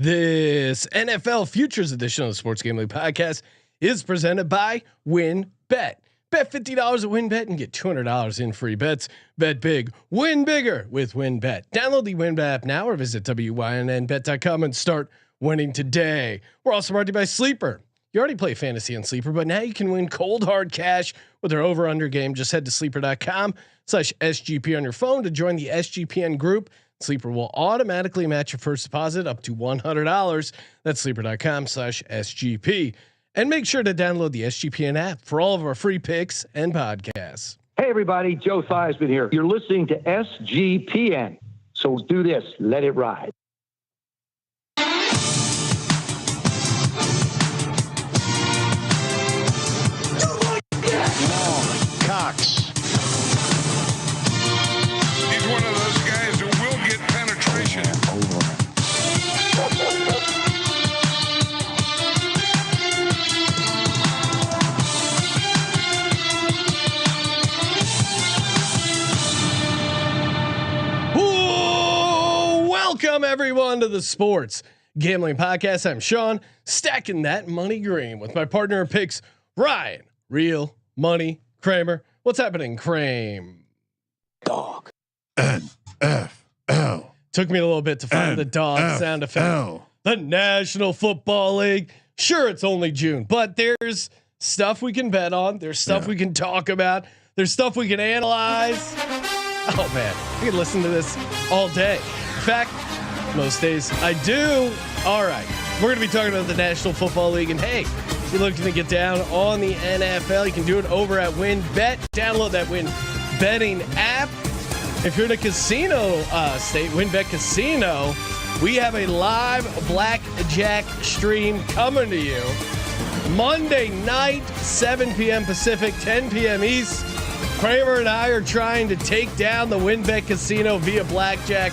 This NFL Futures edition of the Sports Gambling Podcast is presented by WynnBet. Bet $50 at WynnBet and get $200 in free bets. Bet big, win bigger with WynnBet. Download the WynnBet app now or visit wynnbet.com and start winning today. We're also brought to you by Sleeper. You already play fantasy on Sleeper, but now you can win cold hard cash with their over/under game. Just head to sleeper.com/SGP on your phone to join the SGPN group. Sleeper will automatically match your first deposit up to $100. That's sleeper.com/SGP. And make sure to download the SGPN app for all of our free picks and podcasts. Hey everybody, Joe Theismann here. You're listening to SGPN. So do this, let it ride. Cox. He's one of those guys who will get penetration. Welcome everyone to the Sports Gambling Podcast. I'm Sean, stacking that money green with my partner in picks, Ryan. Real Money Kramer. What's happening, Kramer? Dog. NFL. Took me a little bit to find the dog sound effect. The National Football League. Sure, it's only June, but there's stuff we can bet on. There's stuff we can talk about. There's stuff we can analyze. Oh man, I could listen to this all day. In fact, most days I do. All right, we're going to be talking about the National Football League, and hey, if you're looking to get down on the NFL, you can do it over at WynnBet. Download that Wynn betting app. If you're in a casino state, WynnBet Casino, we have a live blackjack stream coming to you Monday night, 7 p.m. Pacific, 10 p.m. East. Kramer and I are trying to take down the WynnBet Casino via blackjack.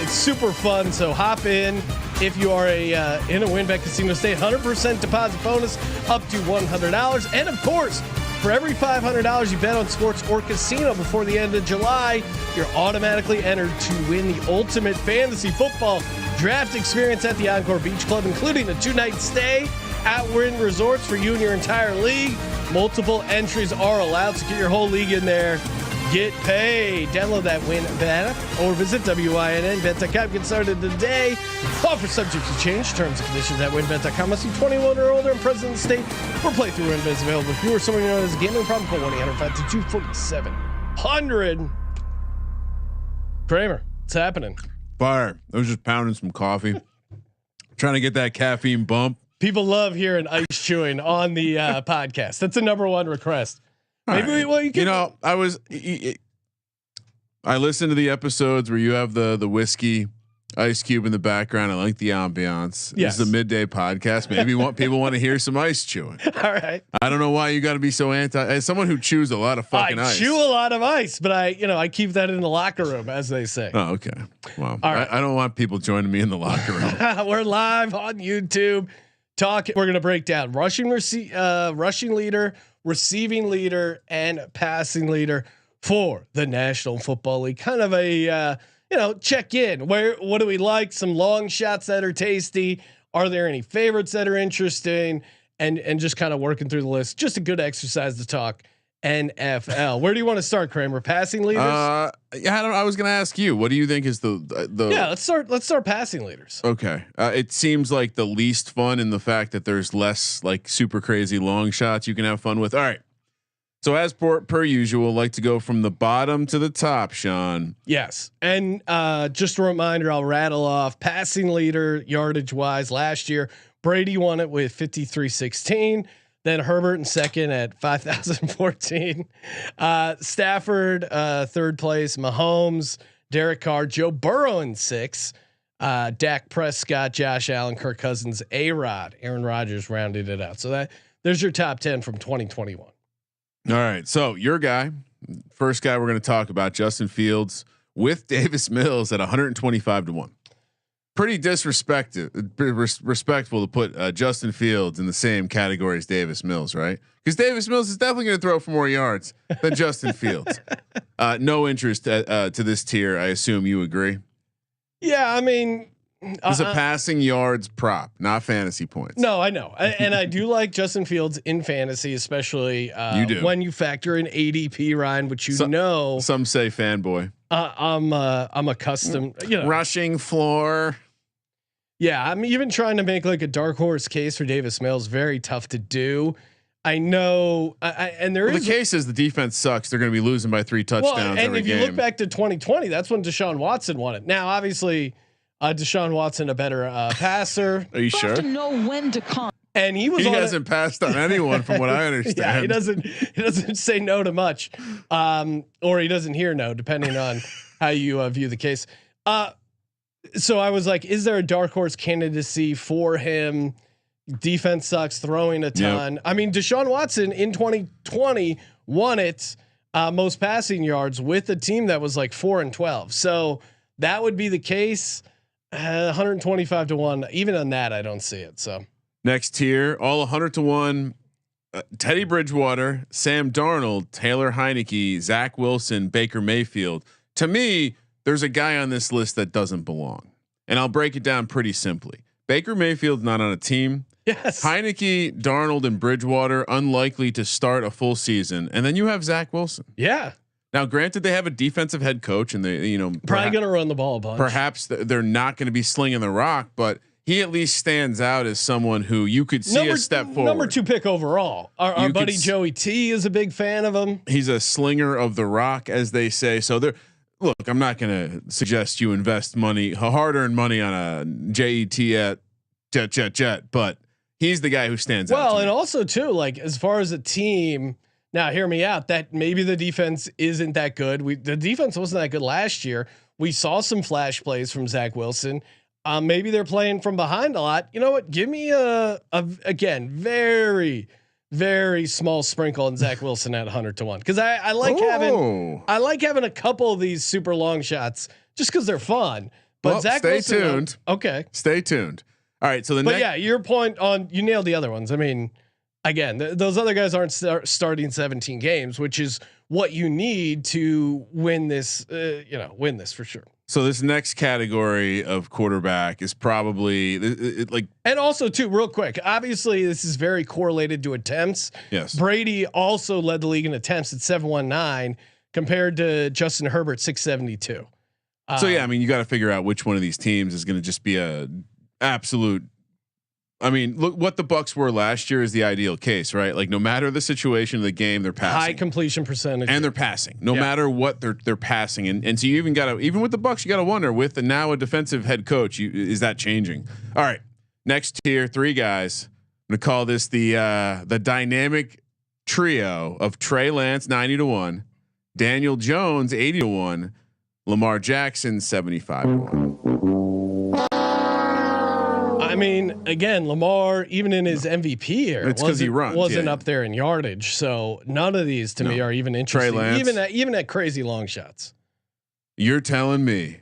It's super fun, so hop in if you are in a WynnBet Casino state. 100% deposit bonus up to $100, and of course, for every $500 you bet on sports or casino before the end of July, you're automatically entered to win the ultimate fantasy football draft experience at the Encore Beach Club, including a 2-night stay at Wynn Resorts for you and your entire league. Multiple entries are allowed, so get your whole league in there. Get paid. Download that WynnBet app or visit wynnbet.com. Get started today. Offer subject to change. Terms and conditions at wynnbet.com. Must be 21 or older and present in the state. Or playthrough WynnBet is available. If you or someone you know has a gambling problem, call 1-800-522-4700. Kramer, what's happening? Fire. I was just pounding some coffee, trying to get that caffeine bump. People love hearing ice chewing on the podcast. That's a #1 request. Maybe I listened to the episodes where you have the whiskey ice cube in the background. I like the ambiance. Yes. This is a midday podcast. Maybe people want to hear some ice chewing. All right. I don't know why you got to be so anti. As someone who chews a lot of fucking ice. I chew a lot of ice, but I keep that in the locker room, as they say. Oh, okay. Well, all right. I don't want people joining me in the locker room. We're live on YouTube. We're going to break down rushing leader, receiving leader, and passing leader for the National Football League. Kind of a check in. What do we like? Some long shots that are tasty. Are there any favorites that are interesting? And just kind of working through the list. Just a good exercise to talk NFL. Where do you want to start, Kramer? Passing leaders? I was going to ask you. What do you think is the? Yeah, let's start passing leaders. Okay. It seems like the least fun in the fact that there's less like super crazy long shots you can have fun with. All right. So as per usual, like to go from the bottom to the top, Sean. Yes. And just a reminder, I'll rattle off passing leader yardage wise. Last year, Brady won it with 5,316. Then Herbert in second at 5,014. Stafford third place. Mahomes, Derek Carr, Joe Burrow in 6. Dak Prescott, Josh Allen, Kirk Cousins, A-Rod, Aaron Rodgers rounded it out. So there's your top 10 from 2021. All right. So your guy, first guy we're going to talk about, Justin Fields with Davis Mills at 125-1. Pretty respectful to put Justin Fields in the same category as Davis Mills, right? Because Davis Mills is definitely going to throw for more yards than Justin Fields. No interest to this tier. I assume you agree. Yeah, I mean, It's a passing yards prop, not fantasy points. No, I know, and I do like Justin Fields in fantasy, especially when you factor in ADP, Ryan, which some say fanboy. I'm accustomed, rushing floor. Yeah, I'm even trying to make like a dark horse case for Davis Mills. Very tough to do. I know, and there is the case is the defense sucks. They're going to be losing by 3 touchdowns and every if game. you look back to 2020, that's when Deshaun Watson won it. Now, obviously, Deshaun Watson a better passer. Are you sure? To know when to come. And he hasn't passed on anyone, from what I understand. Yeah, he doesn't say no to much, or he doesn't hear no, depending on how you view the case. So I was like, is there a dark horse candidacy for him? Defense sucks, throwing a ton. Yep. I mean, Deshaun Watson in 2020 won it most passing yards with a team that was like 4-12. So that would be the case. 125 to 1. Even on that, I don't see it. So next tier, all 100 to 1. Teddy Bridgewater, Sam Darnold, Taylor Heineke, Zach Wilson, Baker Mayfield. To me, there's a guy on this list that doesn't belong, and I'll break it down pretty simply. Baker Mayfield's not on a team. Yes. Heineke, Darnold, and Bridgewater unlikely to start a full season, and then you have Zach Wilson. Yeah. Now, granted, they have a defensive head coach, and they, probably going to run the ball a bunch. Perhaps they're not going to be slinging the rock, but he at least stands out as someone who you could see a step forward. Number 2 pick overall. Our buddy Joey T is a big fan of him. He's a slinger of the rock, as they say. So look, I'm not going to suggest you invest hard-earned money on a jet, but he's the guy who stands out. Well, and also too, like as far as a team, now hear me out, that maybe the defense isn't that good. The defense wasn't that good last year. We saw some flash plays from Zach Wilson. Maybe they're playing from behind a lot. You know what? Give me again, very, very small sprinkle on Zach Wilson at 100 to 1. Cause I like having a couple of these super long shots just cause they're fun. But well, Zach stay Wilson, tuned. Okay. Stay tuned. All right. So your point you nailed the other ones. I mean, again, those other guys aren't starting 17 games, which is what you need to win this, win this for sure. So this next category of quarterback is probably and also too, real quick, obviously this is very correlated to attempts. Yes. Brady also led the league in attempts at 719 compared to Justin Herbert 672. So yeah, I mean, you got to figure out which one of these teams is going to just be a absolute. I mean, look what the Bucks were last year is the ideal case, right? Like no matter the situation of the game, they're passing, high completion percentage, and they're passing. No matter what, they're passing, and so you even with the Bucks, you got to wonder with now a defensive head coach, is that changing? All right, next tier, 3 guys. I'm gonna call this the dynamic trio of Trey Lance 90 to 1, Daniel Jones 80 to 1, Lamar Jackson 75 to 1. I mean, again, Lamar, even in his MVP year, it's because he wasn't up there in yardage. So none of these to me are even interesting. Even at crazy long shots. You're telling me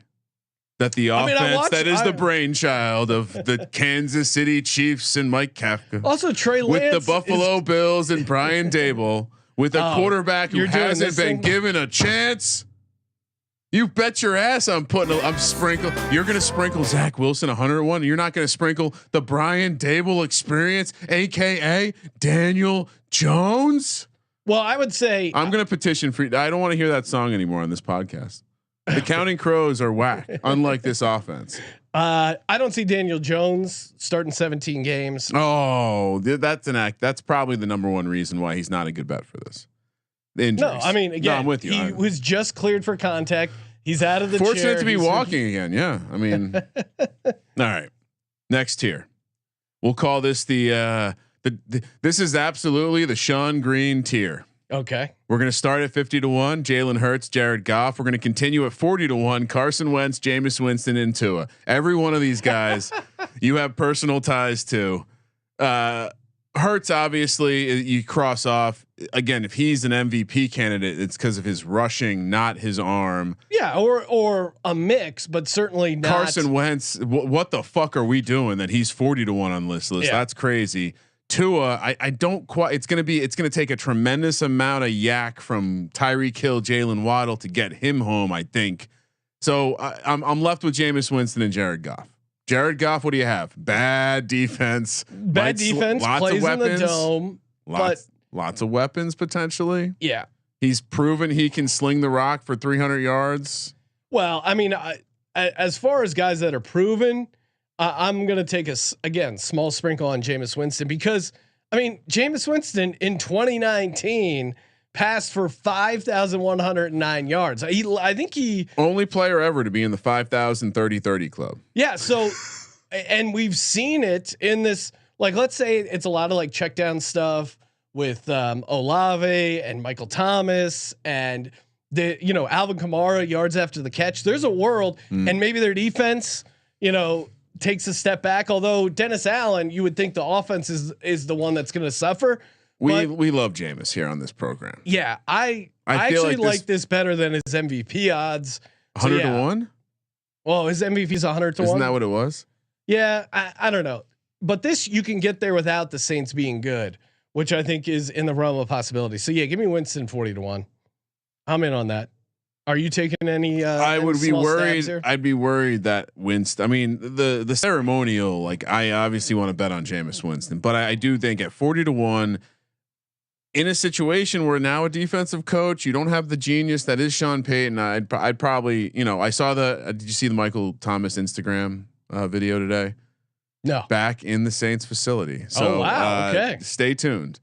that the offense that is the brainchild of the Kansas City Chiefs and Mike Kafka, also Trey Lance with the Buffalo Bills and Brian Dable, with a quarterback who hasn't been given a chance. You bet your ass I'm sprinkle. You're going to sprinkle Zach Wilson 101. You're not going to sprinkle the Brian Dable experience, AKA Daniel Jones. Well, I would say I'm going to petition for. I don't want to hear that song anymore on this podcast. The Counting Crows are whack, unlike this offense. I don't see Daniel Jones starting 17 games. Oh, that's an act. That's probably the number one reason why he's not a good bet for this. Injuries. No, I mean, again, I'm with you. He was just cleared for contact. He's out of the fortunate chair. to be walking again. Yeah, I mean, all right. Next tier, we'll call this the this is absolutely the Sean Green tier. Okay, we're gonna start at 50 to 1. Jalen Hurts, Jared Goff. We're gonna continue at 40 to 1. Carson Wentz, Jameis Winston, and Tua. Every one of these guys, you have personal ties to. Hurts, obviously, you cross off again. If he's an MVP candidate, it's because of his rushing, not his arm. Yeah, or a mix, but certainly not. Carson Wentz. What the fuck are we doing that he's 40 to 1 on this list? Yeah. That's crazy. Tua, I don't quite. It's gonna take a tremendous amount of yak from Tyreek Hill, Jalen Waddle to get him home. I think. So I'm left with Jameis Winston and Jared Goff. Jared Goff, what do you have? Bad defense. Bad defense. Lots plays of weapons. in the dome. Lots of weapons potentially. Yeah. He's proven he can sling the rock for 300 yards. Well, I mean, as far as guys that are proven, I'm going to take a small sprinkle on Jameis Winston because, I mean, Jameis Winston in 2019 passed for 5,109 yards. I think he only player ever to be in the 5,000 30-30 club. Yeah. So, and we've seen it in this, like, let's say it's a lot of like check down stuff with Olave and Michael Thomas and Alvin Kamara yards after the catch. There's a world, and maybe their defense, takes a step back. Although Dennis Allen, you would think the offense is the one that's going to suffer. We love Jameis here on this program. Yeah, I actually like this better than his MVP odds. 100 to 1. Well, his MVP is 100 to 1. Isn't that what it was? Yeah, I don't know, but this you can get there without the Saints being good, which I think is in the realm of possibility. So yeah, give me Winston 40 to 1. I'm in on that. Are you taking any? I would be worried. I'd be worried that Winston. I mean, the ceremonial. Like, I obviously want to bet on Jameis Winston, but I do think at 40 to 1. In a situation where now a defensive coach, you don't have the genius that is Sean Payton. I'd probably, I saw did you see the Michael Thomas Instagram video today? No. Back in the Saints facility. So wow. Okay. Stay tuned.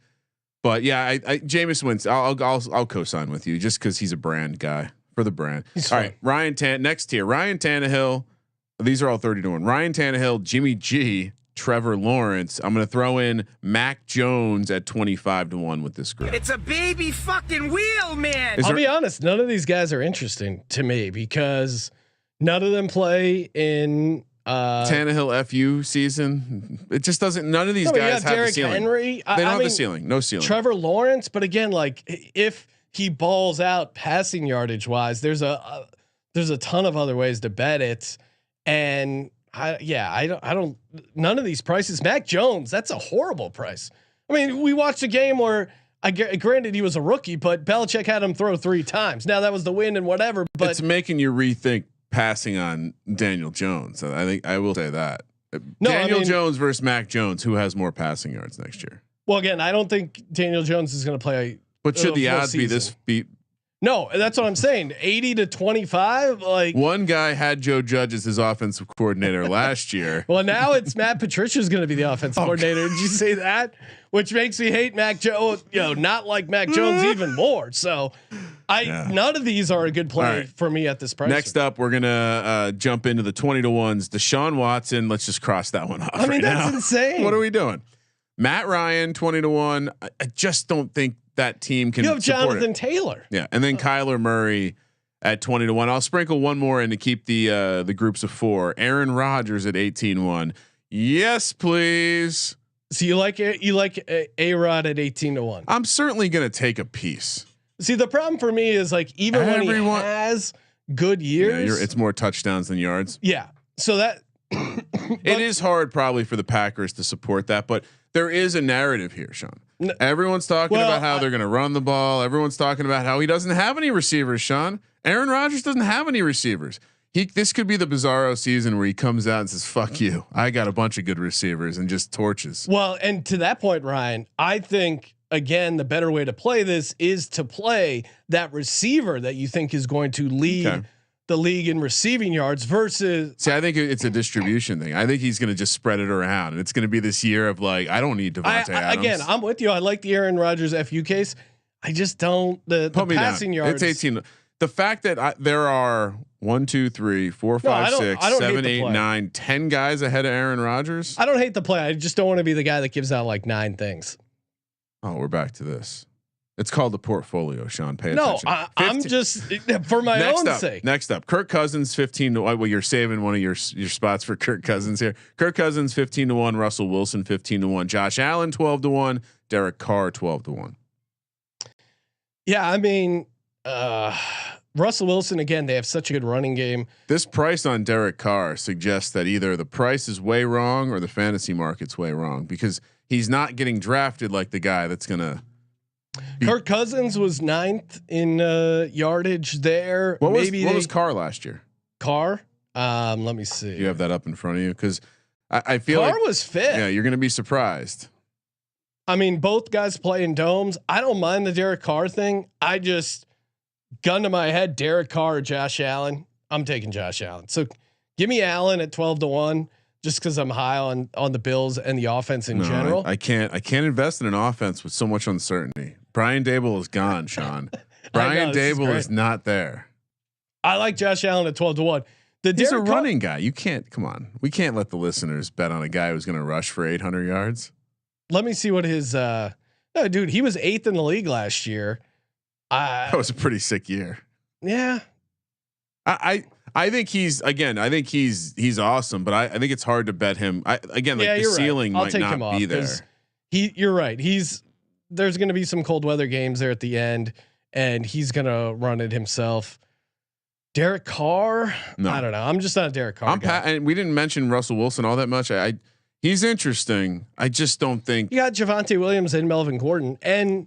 But yeah, I Jameis Winston. I'll co-sign with you just because he's a brand guy for the brand. He's all fine. right, next tier, Ryan Tannehill. These are all 30 to 1. Ryan Tannehill, Jimmy G, Trevor Lawrence. I'm going to throw in Mac Jones at 25 to 1 with this group. It's a baby fucking wheel, man. I'll be honest. None of these guys are interesting to me because none of them play in Tannehill FU season. It just doesn't. None of these guys have Derrick the ceiling. Henry. They don't have the ceiling. No ceiling. Trevor Lawrence, but again, like if he balls out passing yardage wise, there's a ton of other ways to bet it, and I don't. None of these prices. Mac Jones, that's a horrible price. I mean, we watched a game where granted he was a rookie, but Belichick had him throw 3 times. Now that was the win and whatever, but it's making you rethink passing on Daniel Jones. I think I will say that. Daniel Jones versus Mac Jones, who has more passing yards next year? Well, again, I don't think Daniel Jones is going to play. But should the odds be this? No, that's what I'm saying. 80 to 25. Like one guy had Joe Judge as his offensive coordinator last year. Well, now it's Matt Patricia's going to be the offensive coordinator. Did you say that? Which makes me hate Mac Jones. Not like Mac Jones even more. So, none of these are a good play for me at this price. Next up, we're gonna jump into the 20 to 1s. Desean Watson. Let's just cross that one off. I mean, that's insane. What are we doing? Matt Ryan 20 to 1. I just don't think that team can. You have Jonathan Taylor. Yeah, and then Kyler Murray at 20 to 1. I'll sprinkle one more in to keep the groups of 4. Aaron Rodgers at 18-1. Yes, please. So you like A-Rod at 18 to 1. I'm certainly going to take a piece. See, the problem for me is like even when he has good years, it's more touchdowns than yards. Yeah. So that it is hard probably for the Packers to support that, but there is a narrative here, Sean. Everyone's talking about how they're going to run the ball. Everyone's talking about how he doesn't have any receivers, Sean. Aaron Rodgers doesn't have any receivers. This could be the bizarro season where he comes out and says, "Fuck you. I got a bunch of good receivers," and just torches. Well, and to that point, Ryan, I think again, the better way to play this is to play that receiver that you think is going to lead the league in receiving yards versus. See, I think it's a distribution thing. I think he's going to just spread it around, and it's going to be this year of like, I don't need Devontae Adams. Again, I'm with you. I like the Aaron Rodgers FU case. I just don't the passing yards. It's 18. The fact that there are 1, 2, 3, 4, 5, 6, 7, 8, 9, 10 guys ahead of Aaron Rodgers. I don't hate the play. I just don't want to be the guy that gives out like 9 things. Oh, we're back to this. It's called the portfolio, Sean. Pay attention. I'm just for my own sake. Next up, Kirk Cousins 15 to 1. Well, you're saving one of your spots for Kirk Cousins here. Kirk Cousins 15 to 1. Russell Wilson 15 to 1. Josh Allen 12 to 1. Derek Carr 12 to 1. Yeah, I mean, Russell Wilson again. They have such a good running game. This price on Derek Carr suggests that either the price is way wrong or the fantasy market's way wrong because he's not getting drafted like the guy that's gonna. Kirk Cousins was 9th in yardage there. What was Carr last year? Carr, Let me see. You have that up in front of you because I feel Carr like was fit. Yeah, you're going to be surprised. I mean, both guys play in domes. I don't mind the Derek Carr thing. I just gun to my head, Derek Carr or Josh Allen. I'm taking Josh Allen. So give me Allen at 12-1, just because I'm high on the Bills and the offense in general. I can't invest in an offense with so much uncertainty. Brian Dable is gone, Sean. Brian Dable is not there. I like Josh Allen at 12-1. He's a running guy. You can't. Come on, we can't let the listeners bet on a guy who's going to rush for 800 yards. Let me see what his. No, dude, he was 8th in the league last year. That was a pretty sick year. Yeah, I think he's awesome, but I think it's hard to bet him. The ceiling might not be there. You're right. There's going to be some cold weather games there at the end, and he's going to run it himself. Derek Carr, no. I don't know. I'm just not a Derek Carr guy. And we didn't mention Russell Wilson all that much. He's interesting. I just don't think you got Javonte Williams and Melvin Gordon, and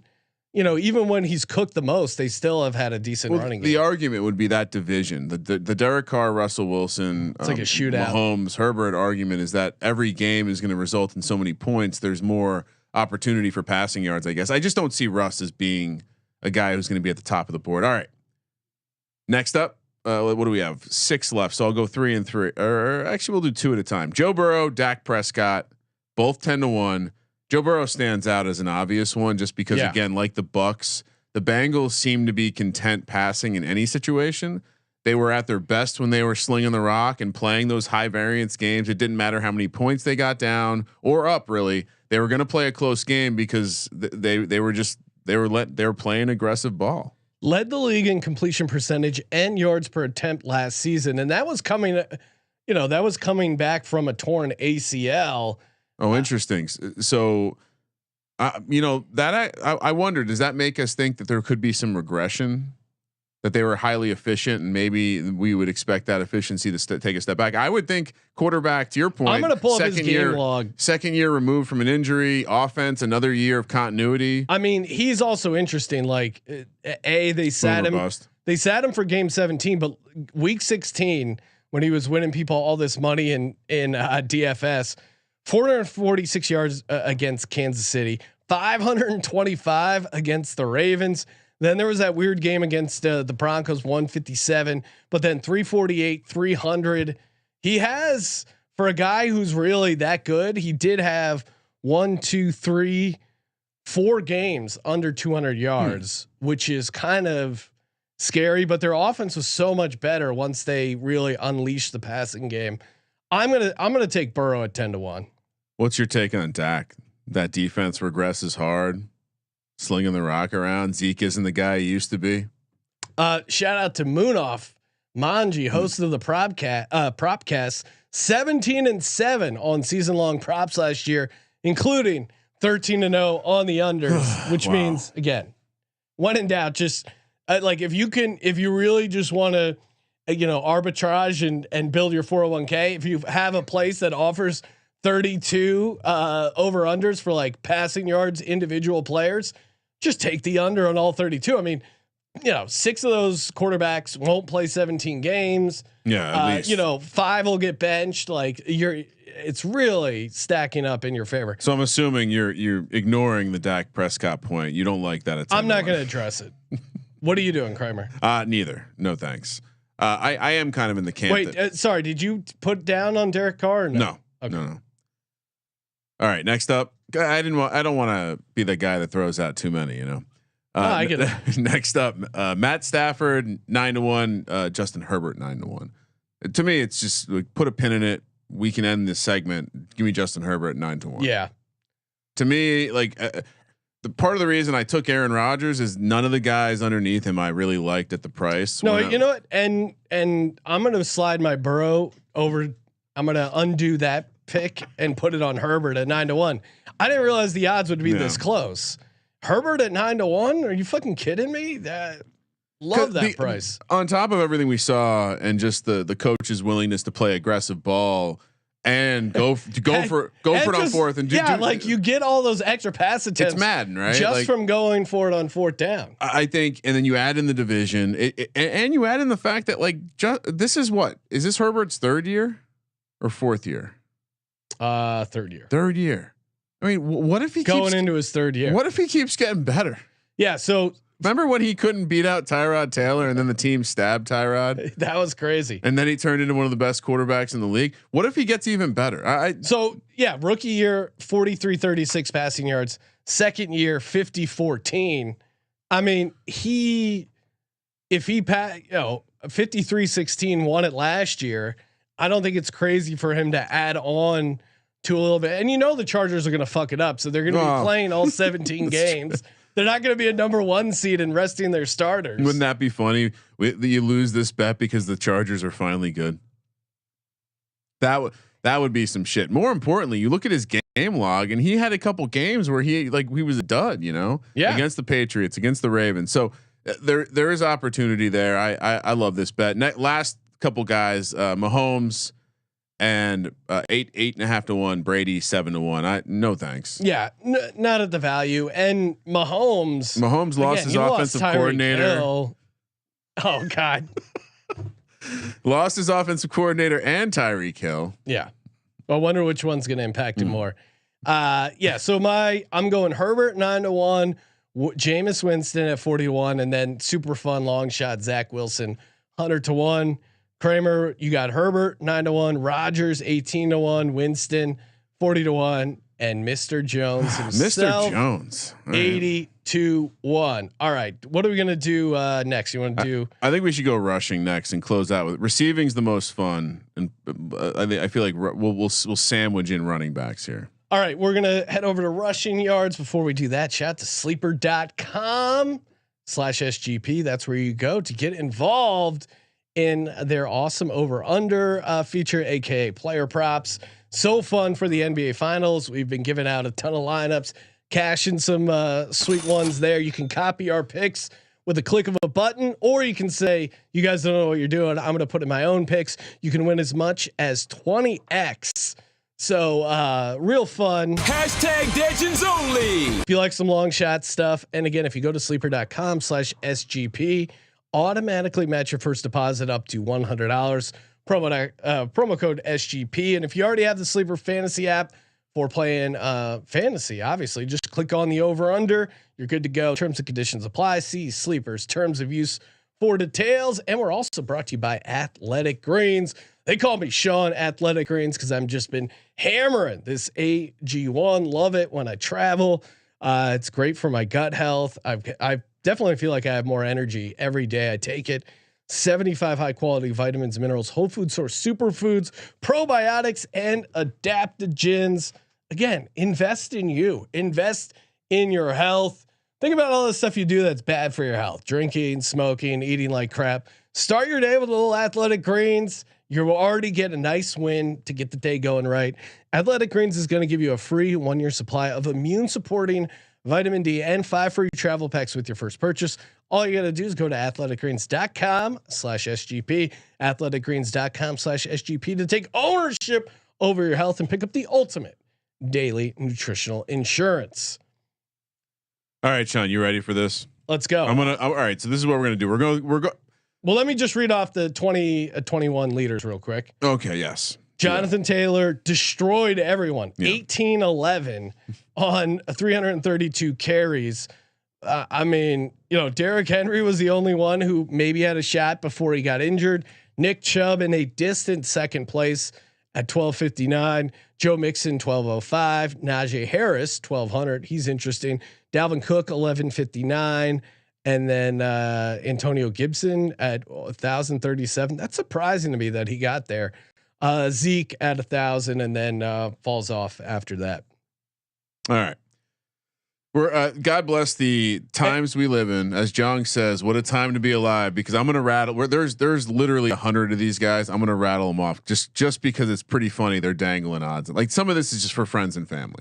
even when he's cooked the most, they still have had a decent running game. The argument would be that division, the Derek Carr, Russell Wilson, it's like a shootout. Mahomes, Herbert argument is that every game is going to result in so many points. There's more opportunity for passing yards, I guess. I just don't see Russ as being a guy who's going to be at the top of the board. All right. Next up, what do we have? 6 left. So I'll go 3 and 3, or actually we'll do 2 at a time. Joe Burrow, Dak Prescott, both 10-1. Joe Burrow stands out as an obvious one just because again, like the Bucks, the Bengals seem to be content passing in any situation. They were at their best when they were slinging the rock and playing those high variance games. It didn't matter how many points they got down or up. Really, they were going to play a close game because they were playing aggressive ball. Led the league in completion percentage and yards per attempt last season, and that was coming back from a torn ACL. Oh, interesting. So, I wonder, does that make us think that there could be some regression? That they were highly efficient, and maybe we would expect that efficiency to take a step back. I would think quarterback, to your point, I'm going to pull up his game log. Second year removed from an injury, offense, another year of continuity. I mean, he's also interesting. Like, they sat him. They sat him for game 17, but week 16 when he was winning people all this money in DFS, 446 yards against Kansas City, 525 against the Ravens. Then there was that weird game against the Broncos, 157, but then 348, 300. He has, for a guy who's really that good, he did have 1, 2, 3, 4 games under 200 yards, which is kind of scary, but their offense was so much better once they really unleashed the passing game. I'm going to take Burrow at 10-1. What's your take on Dak? That defense regresses hard. Slinging the rock around. Zeke isn't the guy he used to be. Shout out to Moonoff Manji, host of the Propcast, 17-7 on season long props last year, including 13-0 on the unders, which means again, when in doubt, just like if you really just want to, arbitrage and build your 401k, if you have a place that offers 32 over unders for like passing yards, individual players, just take the under on all 32. I mean, 6 of those quarterbacks won't play 17 games. Yeah, at least. 5 will get benched. Like it's really stacking up in your favor. So I'm assuming you're ignoring the Dak Prescott point. You don't like that. I'm not going to address it. What are you doing, Kramer? Neither. No, thanks. I am kind of in the camp. Wait, sorry. Did you put down on Derek Carr? Or no. No. Okay. No. All right, next up. I don't want to be the guy that throws out too many, I get it. Next up, Matt Stafford 9-1, Justin Herbert 9-1. To me, it's just like, put a pin in it. We can end this segment. Give me Justin Herbert 9-1. Yeah. To me, like the part of the reason I took Aaron Rodgers is none of the guys underneath him I really liked at the price. No, you know what? And I'm going to slide my Burrow over. I'm going to undo that pick and put it on Herbert at 9-1. I didn't realize the odds would be this close. Herbert at 9-1. Are you fucking kidding me? Love that price. On top of everything we saw and just the coach's willingness to play aggressive ball, and go for it on fourth and like you get all those extra pass attempts. It's Madden, right? Just from going for it on fourth down. I think, and then you add in the division, and you add in the fact that this is this Herbert's third year or fourth year? Third year. Third year. I mean, what if he going into his third year? What if he keeps getting better? Yeah. So remember when he couldn't beat out Tyrod Taylor, and then the team stabbed Tyrod? That was crazy. And then he turned into one of the best quarterbacks in the league. What if he gets even better? So yeah, rookie year 43-36 passing yards. Second year 50-14. I mean, if he 53-16 won it last year, I don't think it's crazy for him to add on to a little bit. And the Chargers are going to fuck it up, so they're going to be playing all 17 games. They're not going to be a number 1 seed and resting their starters. Wouldn't that be funny? You lose this bet because the Chargers are finally good. That would be some shit. More importantly, you look at his game log, and he had a couple games where he was a dud. Against the Patriots, against the Ravens. So there is opportunity there. I love this bet. Last couple guys, Mahomes and 8.5 to 1, Brady 7 to 1. No thanks. Yeah, not at the value. And Mahomes lost his offensive coordinator. Hill. Oh God. Lost his offensive coordinator and Tyreek Hill. Yeah. I wonder which one's going to impact him more. Yeah. So I'm going Herbert 9 to 1, Jameis Winston at 41, and then super fun long shot Zach Wilson 100 to 1. Kramer, you got Herbert 9 to 1, Rodgers 18 to 1, Winston 40 to 1, and Mr. Jones himself, Mr. Jones 80 to 1. All right, what are we gonna do next? You want to do? I think we should go rushing next and close out with receiving's the most fun, and I feel like we'll sandwich in running backs here. All right, we're gonna head over to rushing yards. Before we do that, shout out to sleeper.com/SGP. That's where you go to get involved in their awesome over under feature, aka player props. So fun for the NBA finals. We've been giving out a ton of lineups, cashing some sweet ones there. You can copy our picks with a click of a button, or you can say, you guys don't know what you're doing, I'm going to put in my own picks. You can win as much as 20x. So real fun. #Legends only. If you like some long shot stuff, and again, if you go to sleeper.com/SGP, automatically match your first deposit up to $100. Promo code SGP. And if you already have the Sleeper Fantasy app for playing fantasy, obviously just click on the over under. You're good to go. Terms and conditions apply. See Sleeper's terms of use for details. And we're also brought to you by Athletic Greens. They call me Sean Athletic Greens because I've just been hammering this AG1. Love it when I travel. It's great for my gut health. I definitely feel like I have more energy every day I take it. 75 high quality vitamins, minerals, whole food source superfoods, probiotics, and adaptogens. Again, invest in you. Invest in your health. Think about all the stuff you do that's bad for your health: drinking, smoking, eating like crap. Start your day with a little Athletic Greens. You'll already get a nice win to get the day going right. Athletic Greens is going to give you a free 1-year supply of immune supporting vitamin D and 5 free travel packs with your first purchase. All you got to do is go to athleticgreens.com/SGP, athleticgreens.com/SGP to take ownership over your health and pick up the ultimate daily nutritional insurance. All right, Sean, you ready for this? Let's go. All right. So this is what we're going to do. We're going. Well, let me just read off the 21 leaders real quick. Okay. Yes. Jonathan Taylor destroyed everyone. 18-11 on 332 carries. I mean, Derrick Henry was the only one who maybe had a shot before he got injured. Nick Chubb in a distant second place at 1259. Joe Mixon 1205. Najee Harris 1200. He's interesting. Dalvin Cook 1159. And then Antonio Gibson at 1037. That's surprising to me that he got there. Zeke at 1,000 and then falls off after that. All right. We're God bless the times we live in. As Jong says, what a time to be alive, because I'm going to rattle where there's literally 100 of these guys. I'm going to rattle them off just because it's pretty funny. They're dangling odds. Like some of this is just for friends and family.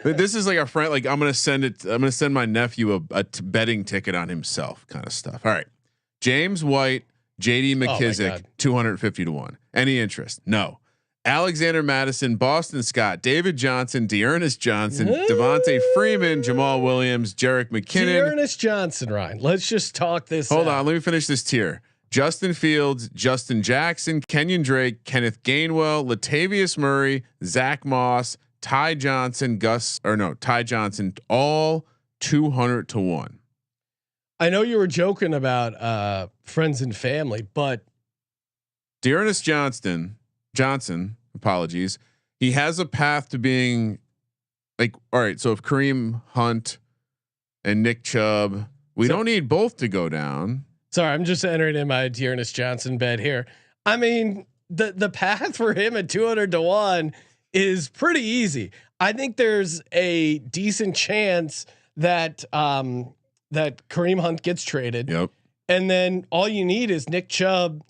This is like a friend. Like I'm going to send my nephew a betting ticket on himself kind of stuff. All right. James White, JD McKissick, 250 to 1. Any interest? No. Alexander Madison, Boston Scott, David Johnson, Dearness Johnson, Devontae Freeman, Jamal Williams, Jerick McKinnon. Dearness Johnson, Ryan. Let's just talk this. Hold on, let me finish this tier. Justin Fields, Justin Jackson, Kenyon Drake, Kenneth Gainwell, Latavius Murray, Zach Moss, Ty Johnson, Ty Johnson, all 200 to 1. I know you were joking about friends and family, but Dearness Johnson, apologies. He has a path to being like, all right. So if Kareem Hunt and Nick Chubb, we don't need both to go down. Sorry, I'm just entering in my Dearness Johnson bed here. I mean, the path for him at 200 to 1 is pretty easy. I think there's a decent chance that that Kareem Hunt gets traded. Yep. And then all you need is Nick Chubb.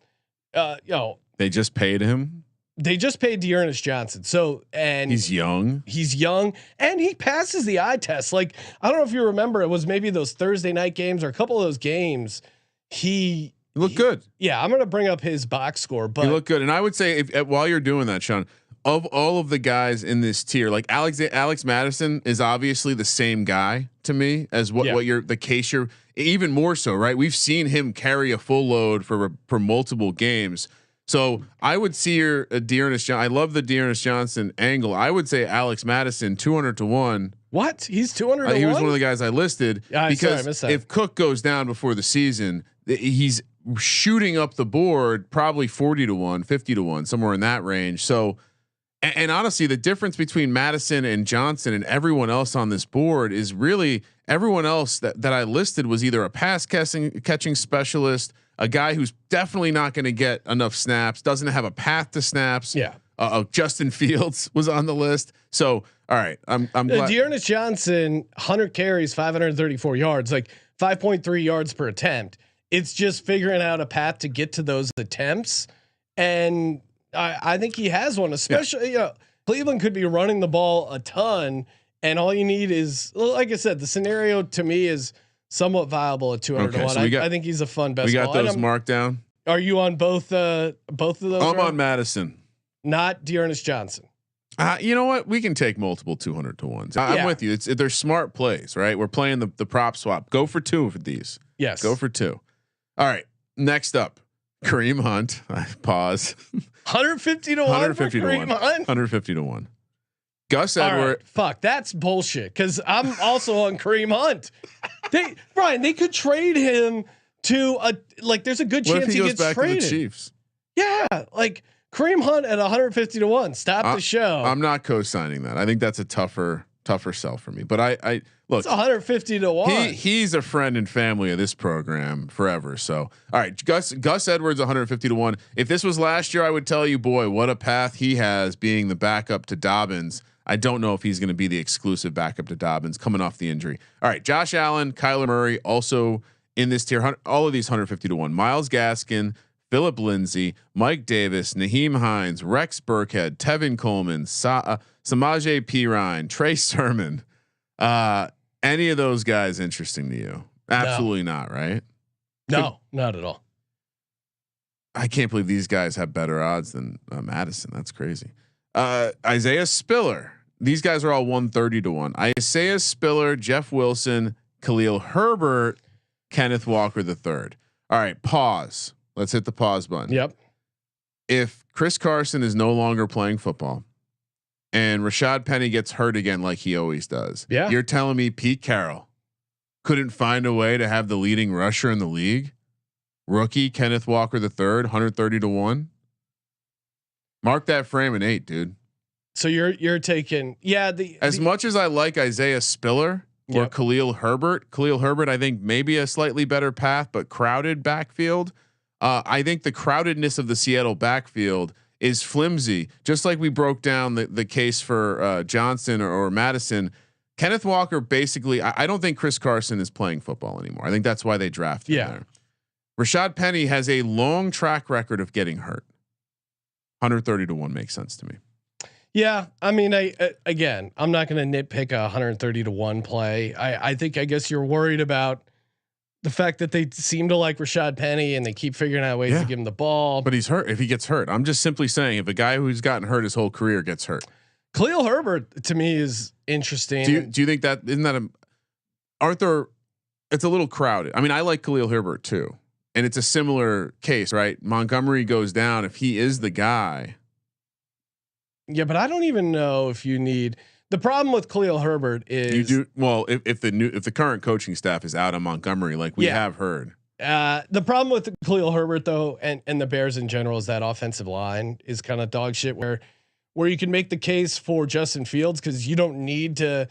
They just paid him. They just paid Dearness Johnson. So, and he's young and he passes the eye test. Like, I don't know if you remember, it was maybe those Thursday night games or a couple of those games. He looked good. Yeah. I'm going to bring up his box score, but he looked good. And I would say while you're doing that, Sean, of all of the guys in this tier, like Alex Madison is obviously the same guy to me as what you're the case you're even more so, right? We've seen him carry a full load for multiple games. So I would see your Dearness Johnson. I love the Dearness Johnson angle. I would say Alex Madison 200 to 1. What? He's 200 to 1? He was one of the guys I listed because sorry, if Cook goes down before the season, he's shooting up the board, probably 40 to 1, 50 to 1, somewhere in that range. So, and honestly, the difference between Madison and Johnson and everyone else on this board is really everyone else that I listed was either a pass catching specialist, a guy who's definitely not going to get enough snaps, doesn't have a path to snaps. Yeah. Justin Fields was on the list. So, all right. I'm glad. Dearness Johnson, 100 carries, 534 yards, like 5.3 yards per attempt. It's just figuring out a path to get to those attempts. And I think he has one, especially, Cleveland could be running the ball a ton. And all you need is, like I said, the scenario to me is somewhat viable at 200 to 1. So I think he's a fun best. We got those marked down. Are you on both of those? I'm on Madison, not Dearness Johnson. You know what? We can take multiple 200 to 1s. I'm with you. They're smart plays, right? We're playing the prop swap. Go for 2 for these. Yes. Go for 2. All right. Next up, Kareem Hunt. Pause. 150 to 1. 150 to 1. 150 to 1. Gus Edwards. Right, fuck, that's bullshit. Because I'm also on Kareem Hunt. They could trade him to there's a good chance he gets back traded. To the Chiefs. Yeah, like Kareem Hunt at 150 to 1. Stop the show. I'm not co-signing that. I think that's a tougher sell for me. But I look. It's 150 to 1. He's a friend and family of this program forever. So all right, Gus Edwards 150 to 1. If this was last year, I would tell you, boy, what a path he has being the backup to Dobbins. I don't know if he's going to be the exclusive backup to Dobbins coming off the injury. All right, Josh Allen, Kyler Murray, also in this tier. All of these 150 to 1. Myles Gaskin, Phillip Lindsay, Mike Davis, Naheem Hines, Rex Burkhead, Tevin Coleman, Samaje Perine, Trey Sermon. Any of those guys interesting to you? Absolutely not, right? No, not at all. I can't believe these guys have better odds than Madison. That's crazy. Isaiah Spiller. These guys are all 130 to 1. Isaiah Spiller, Jeff Wilson, Khalil Herbert, Kenneth Walker III. All right, pause. Let's hit the pause button. Yep. If Chris Carson is no longer playing football and Rashad Penny gets hurt again like he always does, you're telling me Pete Carroll couldn't find a way to have the leading rusher in the league? Rookie Kenneth Walker III, 130 to 1. Mark that frame in 8, dude. So you're taking as much as I like Isaiah Spiller or Khalil Herbert. I think maybe a slightly better path, but crowded backfield. I think the crowdedness of the Seattle backfield is flimsy. Just like we broke down the case for Johnson or Madison. Kenneth Walker basically. I don't think Chris Carson is playing football anymore. I think that's why they drafted him there. Rashad Penny has a long track record of getting hurt. 130 to 1 makes sense to me. Yeah, I mean, I'm not going to nitpick a 130 to 1 play. I guess you're worried about the fact that they seem to like Rashad Penny and they keep figuring out ways to give him the ball. But he's hurt. If he gets hurt, I'm just simply saying, if a guy who's gotten hurt his whole career gets hurt, Khalil Herbert to me is interesting. Do you think that isn't that Arthur? It's a little crowded. I mean, I like Khalil Herbert too, and it's a similar case, right? Montgomery goes down. If he is the guy, yeah, but I don't even know if you need. The problem with Khalil Herbert is you do well if the current coaching staff is out on Montgomery, like we have heard. The problem with Khalil Herbert though, and the Bears in general, is that offensive line is kind of dog shit. Where you can make the case for Justin Fields because you don't need to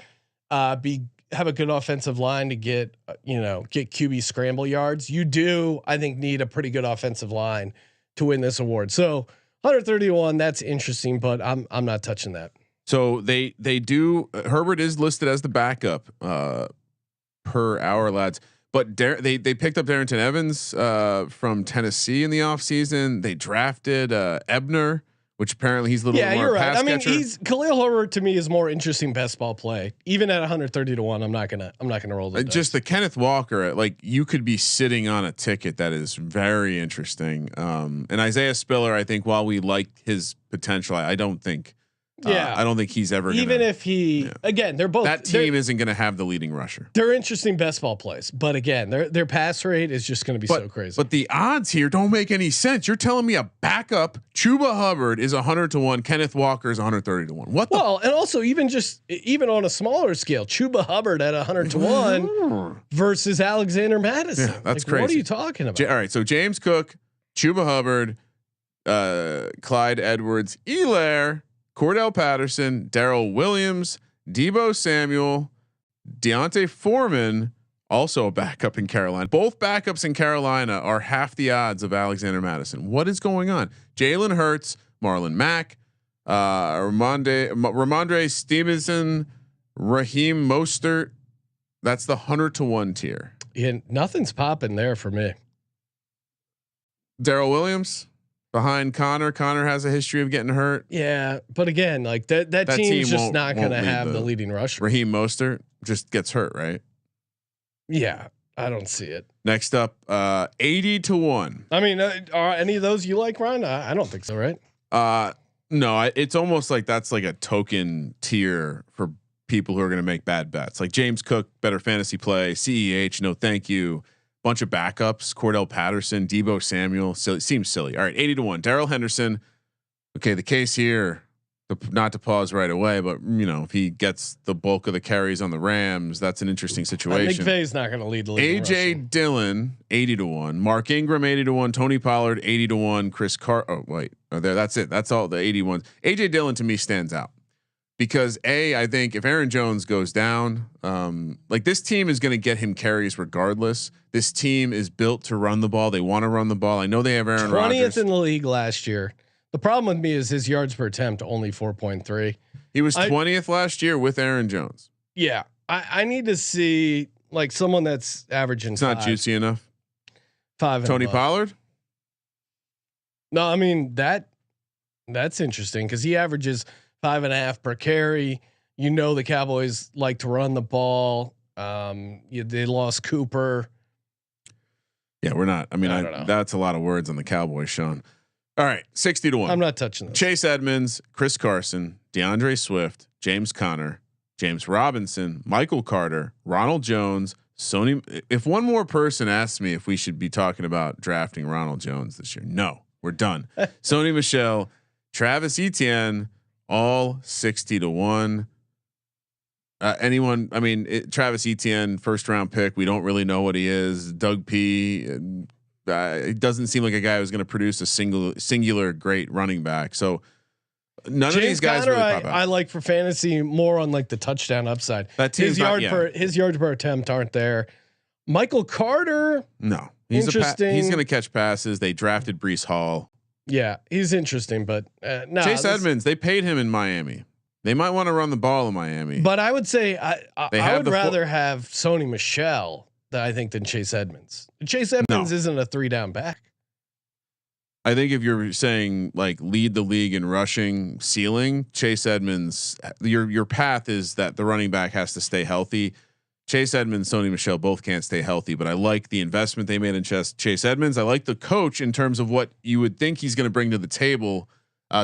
have a good offensive line to get QB scramble yards. You do, I think, need a pretty good offensive line to win this award. So 131, that's interesting, but I'm not touching that. So they do. Herbert is listed as the backup per our lads, but they picked up Darrington Evans from Tennessee in the offseason. They drafted Ebner, which apparently he's a little more you're right. pass I mean, catcher. Khalil Herbert to me is more interesting best ball play. Even at 130-1, I'm not gonna roll the just the Kenneth Walker. Like you could be sitting on a ticket that is very interesting. And Isaiah Spiller, I think, while we like his potential, I don't think. I don't think he's ever even if he again, they're both that team isn't going to have the leading rusher. They're interesting best ball plays, but again, their pass rate is just going to be so crazy. But the odds here don't make any sense. You're telling me a backup Chuba Hubbard is 100-1, Kenneth Walker is 130-1. What? Well, and also even on a smaller scale, Chuba Hubbard at 100-1 versus Alexander Madison. Yeah, that's crazy. What are you talking about? All right, so James Cook, Chuba Hubbard, Clyde Edwards-Helaire, Cordell Patterson, Darrell Williams, Deebo Samuel, Deontay Foreman, also a backup in Carolina. Both backups in Carolina are half the odds of Alexander Madison. What is going on? Jalen Hurts, Marlon Mack, Ramondre Stevenson, Raheem Mostert. That's the 100-1 tier. Yeah, nothing's popping there for me. Darrell Williams behind Connor. Connor has a history of getting hurt. Yeah, but again, like that team's just not going to have the leading rusher. Raheem Mostert just gets hurt, right? Yeah, I don't see it. Next up, 80-1. I mean, are any of those you like, Ryan? I don't think so, right? No, it's almost like that's like a token tier for people who are going to make bad bets. Like James Cook, better fantasy play. CEH, no thank you. Bunch of backups: Cordell Patterson, Deebo Samuel. Silly, seems silly. All right, 80-1. Darrell Henderson. Okay, the case here, not to pause right away, but if he gets the bulk of the carries on the Rams, that's an interesting situation. McVay's not going to lead the league. AJ Dillon 80-1. Mark Ingram 80-1. Tony Pollard 80-1. Chris that's it. That's all the 81s. AJ Dillon to me stands out. Because I think if Aaron Jones goes down, like this team is going to get him carries regardless. This team is built to run the ball. They want to run the ball. I know they have Aaron 20th Rodgers. in the league last year. The problem with me is his yards per attempt only 4.3. He was 20th last year with Aaron Jones. Yeah, I need to see like someone that's averaging. It's not juicy enough. 5. Tony Pollard. No, I mean that's interesting because he averages 5.5 per carry. The Cowboys like to run the ball. They lost Cooper. Yeah, we're not. I mean, I don't know. That's a lot of words on the Cowboys, Sean. All right, 60-1. I'm not touching this. Chase Edmonds, Chris Carson, DeAndre Swift, James Conner, James Robinson, Michael Carter, Ronald Jones, Sony. If one more person asks me if we should be talking about drafting Ronald Jones this year, no, we're done. Sony Michel, Travis Etienne, all 60-1. Anyone? I mean, Travis Etienne, first round pick. We don't really know what he is. Doug P. It doesn't seem like a guy who's going to produce a singular great running back. So none of these guys really pop out. I like for fantasy more on like the touchdown upside. That his yards per attempt aren't there. Michael Carter. No, he's interesting. He's going to catch passes. They drafted Breece Hall. Yeah, he's interesting, but no. Chase Edmonds, they paid him in Miami. They might want to run the ball in Miami. But I would say I would rather have Sony Michel than Chase Edmonds. Chase Edmonds isn't a 3-down back. I think if you're saying like lead the league in rushing ceiling, Chase Edmonds, your path is that the running back has to stay healthy. Chase Edmonds, Sony Michel both can't stay healthy, but I like the investment they made in Chase Edmonds. I like the coach in terms of what you would think he's going to bring to the table,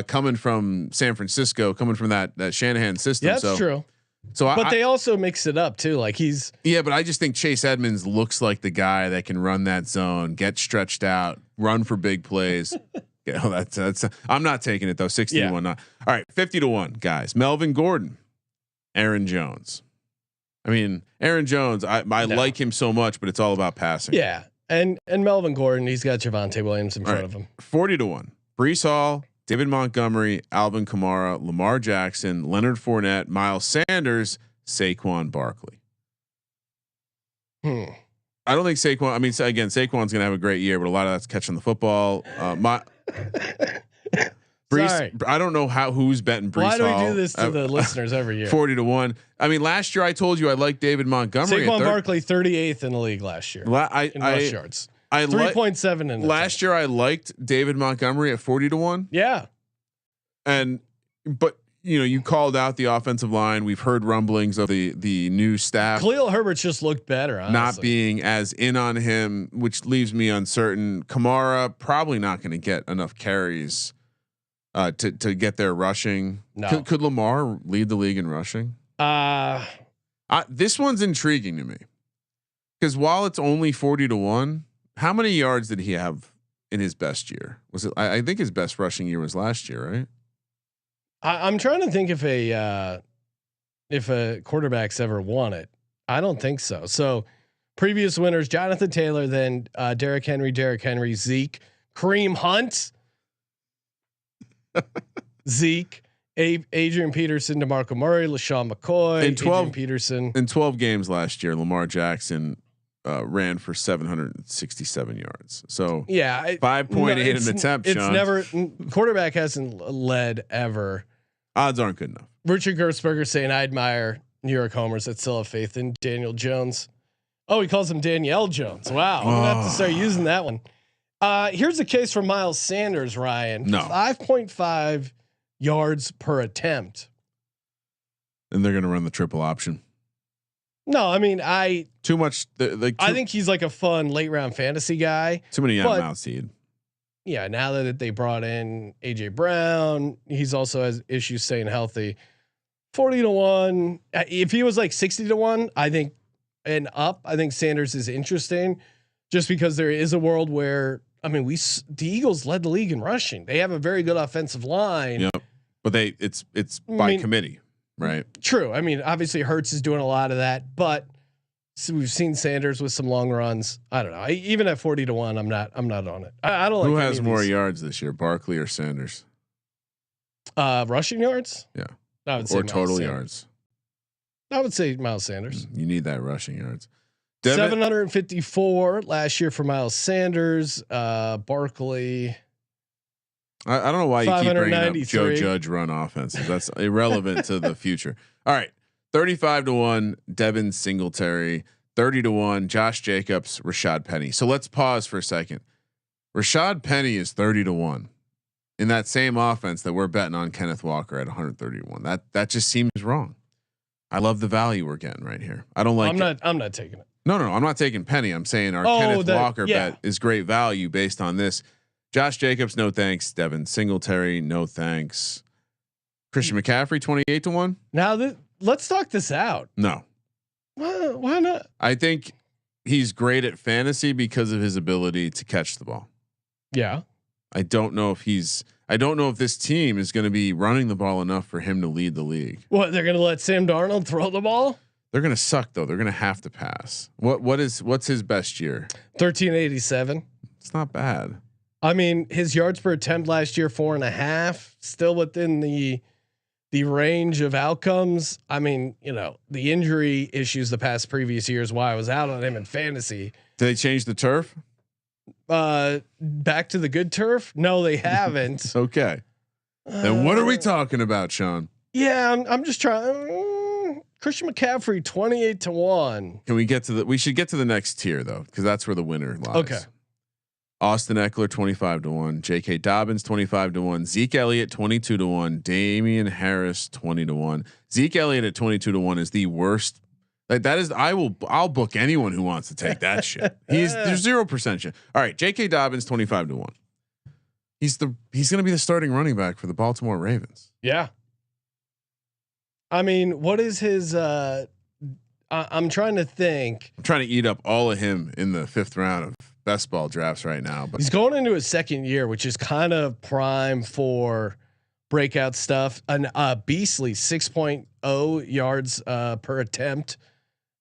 coming from San Francisco, coming from that Shanahan system. Yeah, that's true. So, but they also mix it up too. Like but I just think Chase Edmonds looks like the guy that can run that zone, get stretched out, run for big plays. That's I'm not taking it though. 60 to 1. Not all right. 50 to 1, guys. Melvin Gordon, Aaron Jones. I mean, Aaron Jones, I like him so much, but it's all about passing. Yeah. And Melvin Gordon, he's got Javonte Williams in front of him. 40 to 1. Breece Hall, David Montgomery, Alvin Kamara, Lamar Jackson, Leonard Fournette, Miles Sanders, Saquon Barkley. I don't think Saquon. I mean, again, Saquon's gonna have a great year, but a lot of that's catching the football. Breece, I don't know who's betting Breece. Why do Hall. we do this to the listeners every year? 40 to 1. I mean, last year I told you I liked David Montgomery. Saquon Barkley 38th in the league last year. In rush yards. 3.7 in last year. I liked David Montgomery at 40 to 1. Yeah. But you called out the offensive line. We've heard rumblings of the new staff. Khalil Herbert's just looked better, honestly. Not being as in on him, which leaves me uncertain. Kamara probably not going to get enough carries to get there rushing. No. Could Lamar lead the league in rushing? This one's intriguing to me because while it's only 40 to 1, how many yards did he have in his best year? Was it? I think his best rushing year was last year, right? I'm trying to think if a quarterback's ever won it. I don't think so. So previous winners: Jonathan Taylor, then Derrick Henry, Zeke, Kareem Hunt, Zeke, Adrian Peterson, DeMarco Murray, LaShawn McCoy, Adrian Peterson. In 12 games last year, Lamar Jackson ran for 767 yards. So 5.8 an attempt. It's never quarterback hasn't led ever. Odds aren't good enough. Richard Gersberger saying, I admire New York homers that still have faith in Daniel Jones. Oh, he calls him Danielle Jones. Wow. I'm gonna have to start using that one. Here's a case for Miles Sanders, Ryan. No. 5.5 yards per attempt. And they're going to run the triple option. No, I mean, too much. I think he's like a fun late round fantasy guy. Too many out seed. Yeah. Now that they brought in AJ Brown, he's also has issues staying healthy. 40 to 1. If he was like 60 to 1, I think I think Sanders is interesting just because there is a world where, I mean, the Eagles led the league in rushing. They have a very good offensive line. Yep. But it's by committee, right? True. I mean, obviously Hurts is doing a lot of that, but we've seen Sanders with some long runs. I don't know. Even at 40 to 1, I'm not on it. I don't. Who like has more yards this year, Barkley or Sanders? Rushing yards? Yeah. I would say or total yards. I would say Miles Sanders. You need that rushing yards. 754 last year for Miles Sanders. Barkley. I don't know why you keep bringing up Joe Judge run offenses. That's irrelevant to the future. All right. 35 to 1, Devin Singletary. 30 to 1, Josh Jacobs, Rashad Penny. So let's pause for a second. Rashad Penny is 30 to 1 in that same offense that we're betting on Kenneth Walker at 131. That just seems wrong. I love the value we're getting right here. I don't like. I'm not taking it. No. I'm not taking Penny. I'm saying our Kenneth Walker bet is great value based on this. Josh Jacobs, no thanks. Devin Singletary, no thanks. Christian McCaffrey, 28 to 1. Now let's talk this out. No. Why not? I think he's great at fantasy because of his ability to catch the ball. Yeah. I don't know if this team is going to be running the ball enough for him to lead the league. What, they're going to let Sam Darnold throw the ball? They're going to suck though. They're going to have to pass. What's his best year? 1387. It's not bad. I mean, his yards per attempt last year, 4.5, still within the range of outcomes. I mean, the injury issues the previous years, why I was out on him in fantasy. Did they change the turf? Back to the good turf? No, they haven't. Okay. Then what are we talking about, Sean? Yeah, I'm just trying. Christian McCaffrey, 28 to 1. Can we get to we should get to the next tier though, because that's where the winner lies. Okay. Austin Eckler 25 to 1, J.K. Dobbins 25 to 1, Zeke Elliott 22 to 1, Damian Harris 20 to 1. Zeke Elliott at 22 to 1 is the worst Like that is, I'll book anyone who wants to take that shit. There's 0% shit. All right, J.K. Dobbins 25-1. He's going to be the starting running back for the Baltimore Ravens. Yeah. I mean, what is his? I'm trying to think. I'm trying to eat up all of him in the 5th round of best ball drafts right now. But he's going into his 2nd year, which is kind of prime for breakout stuff. An beastly 6.0 yards per attempt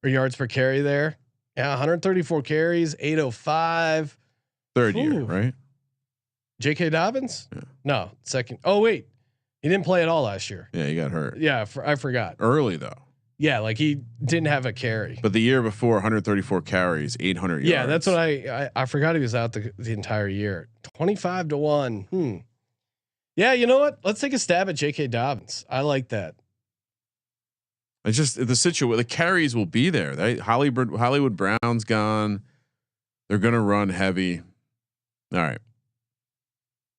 or yards per carry there. Yeah, 134 carries, 805. 3rd year, right? J.K. Dobbins? Yeah. No, 2nd. Oh wait, he didn't play at all last year. Yeah, he got hurt. Yeah, I forgot. Early though. Yeah, like he didn't have a carry. But the year before, 134 carries, 800 yards. Yeah, that's what I forgot he was out the entire year. 25-1. Yeah, you know what? Let's take a stab at J.K. Dobbins. I like that. It's just the situation. The carries will be there. Hollywood Brown's gone. They're gonna run heavy. All right.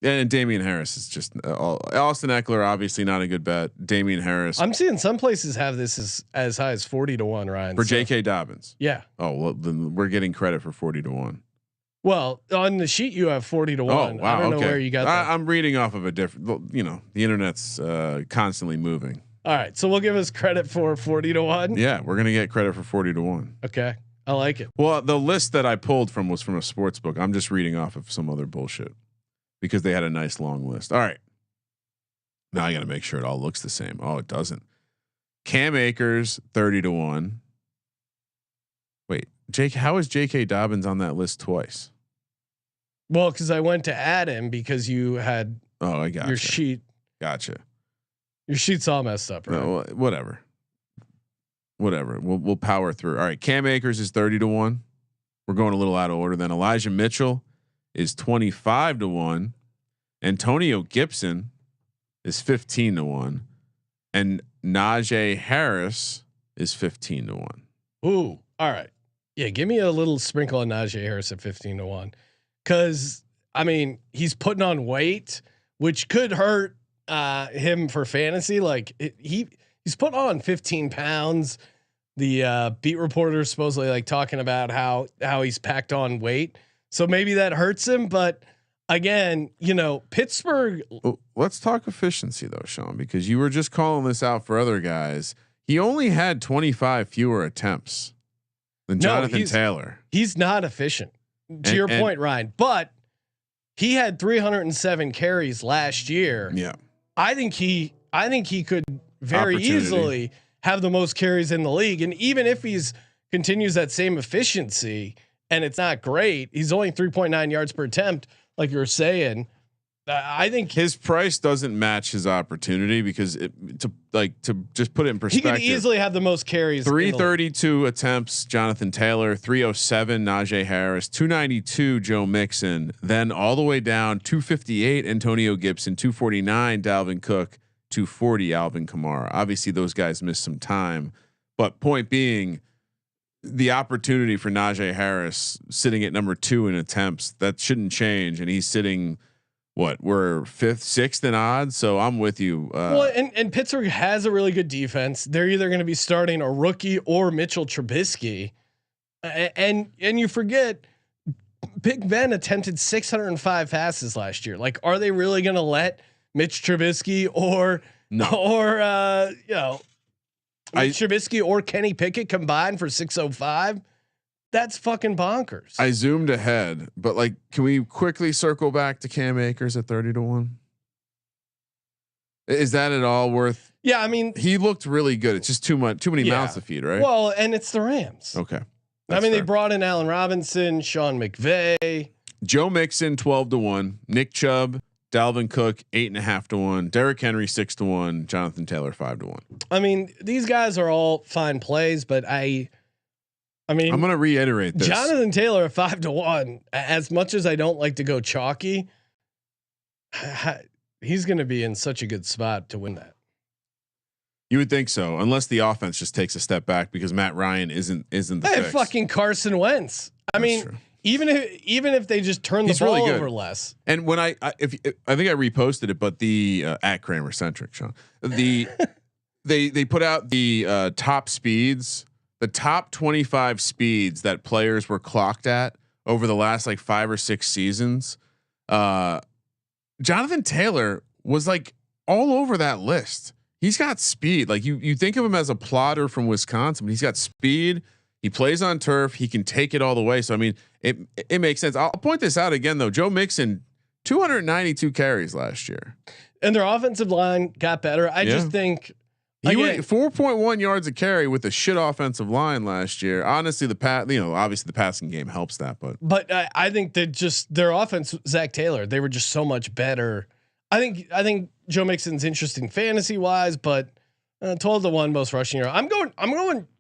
And Damian Harris is just Austin Eckler, obviously not a good bet. Damian Harris. I'm seeing some places have this as high as 40-1, Ryan. For J.K. Dobbins. Yeah. Oh, well, then we're getting credit for 40-1. Well, on the sheet you have 40-1. Oh, wow. I don't know where you got that. I'm reading off of a different, the internet's constantly moving. All right. So we'll give us credit for 40-1. Yeah. We're going to get credit for 40-1. Okay. I like it. Well, the list that I pulled from was from a sports book. I'm just reading off of some other bullshit because they had a nice long list. All right. Now I got to make sure it all looks the same. Oh, it doesn't. Cam Akers 30-1. Wait, Jake, how is J.K. Dobbins on that list twice? Well, because I went to add him because you had I got your sheet. Gotcha. Your sheet's all messed up, right? No, whatever. We'll power through. All right. Cam Akers is 30-1. We're going a little out of order. Then Elijah Mitchell is 25-1. Antonio Gibson is 15-1. And Najee Harris is 15-1. Ooh. All right. Yeah. Give me a little sprinkle on Najee Harris at 15-1. Cause I mean, he's putting on weight, which could hurt him for fantasy. Like he's put on 15 pounds. The beat reporter supposedly like talking about how he's packed on weight. So maybe that hurts him. But again, Pittsburgh. Let's talk efficiency though, Sean, because you were just calling this out for other guys. He only had 25 fewer attempts than Jonathan Taylor. He's not efficient to your point, Ryan, but he had 307 carries last year. Yeah. I think he could very easily have the most carries in the league. And even if he's continues that same efficiency and it's not great, he's only 3.9 yards per attempt. Like you were saying, I think his price doesn't match his opportunity because to just put it in perspective, he could easily have the most carries. 332 attempts, Jonathan Taylor, 307, Najee Harris, 292, Joe Mixon, then all the way down 258, Antonio Gibson, 249, Dalvin Cook, 240, Alvin Kamara. Obviously those guys missed some time, but point being, the opportunity for Najee Harris sitting at number 2 in attempts, that shouldn't change. And he's sitting, we're 5th, 6th in odds. So I'm with you. Well, and Pittsburgh has a really good defense. They're either going to be starting a rookie or Mitchell Trubisky. And you forget Big Ben attempted 605 passes last year. Like, are they really going to let Mitch Trubisky Trubisky or Kenny Pickett combined for 605? That's fucking bonkers. I zoomed ahead, but can we quickly circle back to Cam Akers at 30-1? Is that at all worth? Yeah, I mean, he looked really good. It's just too many mouths to feed, right? Well, and it's the Rams. Okay. They brought in Allen Robinson, Sean McVay, Joe Mixon 12-1, Nick Chubb, Dalvin Cook 8.5-1, Derrick Henry 6-1, Jonathan Taylor 5-1. I mean, these guys are all fine plays, but I mean, I'm going to reiterate this. Jonathan Taylor at 5-1. As much as I don't like to go chalky, he's going to be in such a good spot to win that. You would think so, unless the offense just takes a step back because Matt Ryan isn't the fix. Fucking Carson Wentz. True. Even if they just turn the ball over less. And when I think I reposted it, but the at Kramer centric, Sean, they put out the top speeds the top 25 speeds that players were clocked at over the last like 5 or 6 seasons, Jonathan Taylor was like all over that list. He's got speed. Like you think of him as a plotter from Wisconsin, but he's got speed. He plays on turf. He can take it all the way. So I mean, it makes sense. I'll point this out again though. Joe Mixon, 292 carries last year, and their offensive line got better. I just think he went 4.1 yards a carry with a shit offensive line last year. Honestly, obviously the passing game helps that, but I think that just their offense, Zach Taylor, they were just so much better. I think Joe Mixon's interesting fantasy wise, but 12-1 most rushing yards. I'm going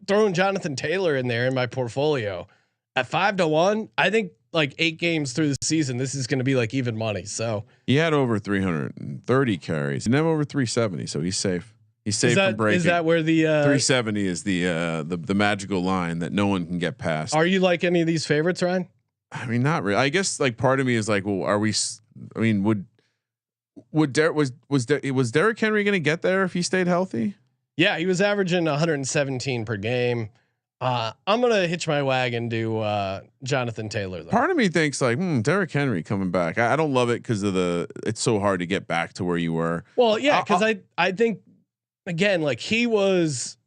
throwing Jonathan Taylor in there in my portfolio at 5-1. I think like 8 games through the season, this is going to be like even money. So he had over 330 carries. He never over 370, so he's safe. He's safe from breaking. Is that where the 370 is the magical line that no one can get past? Are you like any of these favorites, Ryan? I mean, not really. I guess like part of me is like, well, are we? I mean, was Derrick Henry going to get there if he stayed healthy? Yeah, he was averaging 117 per game. I'm gonna hitch my wagon to Jonathan Taylor though. Part of me thinks like Derrick Henry coming back. I don't love it because of it's so hard to get back to where you were. Well, yeah, because I think again like he was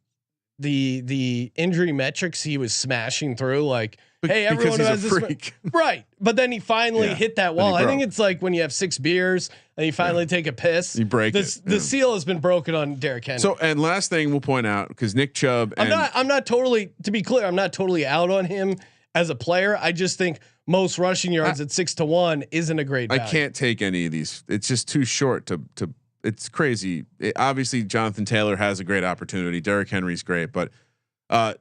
the injury metrics he was smashing through like. Hey, everyone who has this freak. Right. But then he finally hit that wall. I think it's like when you have 6 beers and you finally take a piss, you break it. The seal has been broken on Derrick Henry. So, and last thing we'll point out, because Nick Chubb, I'm not totally, to be clear, I'm not totally out on him as a player. I just think most rushing yards at 6-1 isn't a great value. I can't take any of these. It's just too short to it's crazy. Obviously Jonathan Taylor has a great opportunity. Derrick Henry's great, but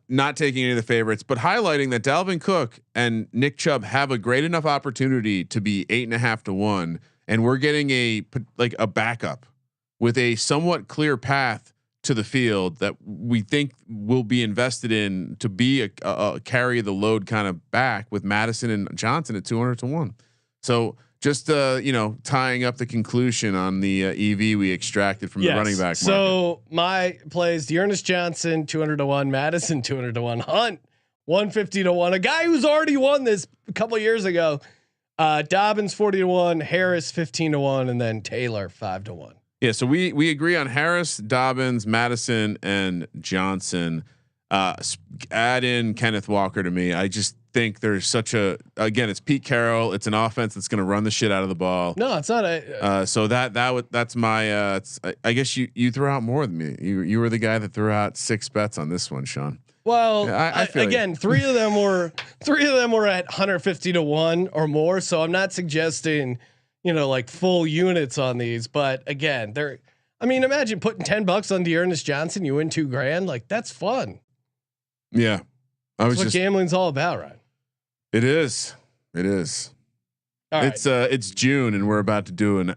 not taking any of the favorites, but highlighting that Dalvin Cook and Nick Chubb have a great enough opportunity to be 8.5-1, and we're getting a backup with a somewhat clear path to the field that we think will be invested in to be a carry the load kind of back with Madison and Johnson at 200-1. So just tying up the conclusion on the EV we extracted from the running back market. So my plays: Dearness Johnson 200-1, Madison 200-1, Hunt 150-1. A guy who's already won this a couple years ago. Dobbins 40-1, Harris 15-1, and then Taylor 5-1. Yeah, so we agree on Harris, Dobbins, Madison, and Johnson. Add in Kenneth Walker to me. I just think there's again, it's Pete Carroll. It's an offense that's going to run the shit out of the ball. No, it's not. So that's my. I guess you threw out more than me. You were the guy that threw out 6 bets on this one, Sean. Well, I feel again, like 3 of them were at 150-1 or more. So I'm not suggesting like full units on these, but again, imagine putting $10 on Dearness Johnson, you win $2,000. Like that's fun. Yeah, that's what gambling's all about, right? It is. All right. It's June and we're about to do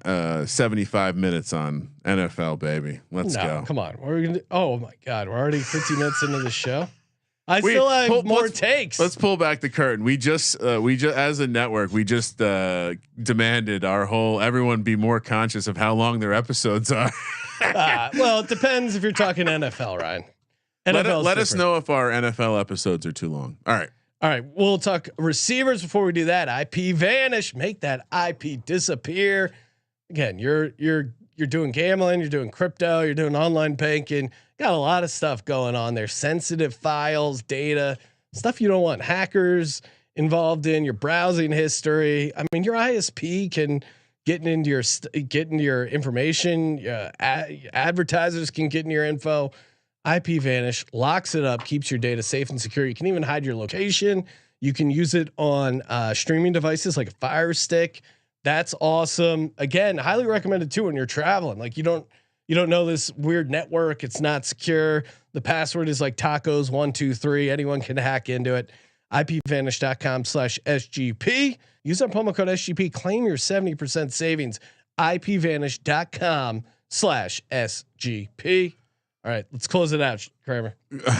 75 minutes on NFL, baby. Let's go. Come on. What are we gonna do? Oh my God, we're already 50 minutes into the show. I still have more takes. Let's pull back the curtain. We just as a network, we just demanded everyone be more conscious of how long their episodes are. Well, it depends if you're talking NFL, Ryan. Let us know if our NFL episodes are too long. All right. We'll talk receivers before we do that. IP vanish, make that IP disappear. Again, you're doing gambling, you're doing crypto, you're doing online banking. Got a lot of stuff going on there. Sensitive files, data, stuff you don't want hackers involved in. Your browsing history. I mean, your ISP can get into your information. Advertisers can get in your info. IP vanish locks it up, keeps your data safe and secure. You can even hide your location. You can use it on streaming devices like a Fire Stick. That's awesome. Again, highly recommended too when you're traveling. Like you don't know this weird network. It's not secure. The password is like tacos123. Anyone can hack into it. IPVanish.com/SGP. Use our promo code SGP. Claim your 70% savings. IPVanish.com/SGP. All right, let's close it out, Kramer. All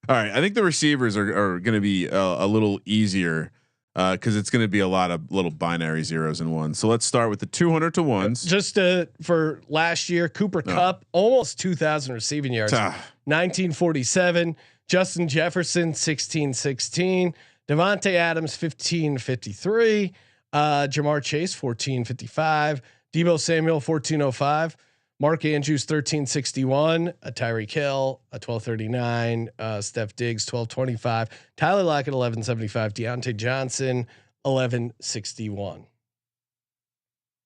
right, I think the receivers are going to be a little easier because it's going to be a lot of little binary zeros and ones. So let's start with the 200-1s. Just for last year, Cooper Kupp almost 2,000 receiving yards, 1947. Justin Jefferson 16-16. Devontae Adams 15-53. Jamar Chase 14-55. Deebo Samuel 14-05. Mark Andrews 13-61. Tyreek Hill 12-39. Steph Diggs 12-25. Tyler Lockett 11-75. Deontay Johnson 11-61.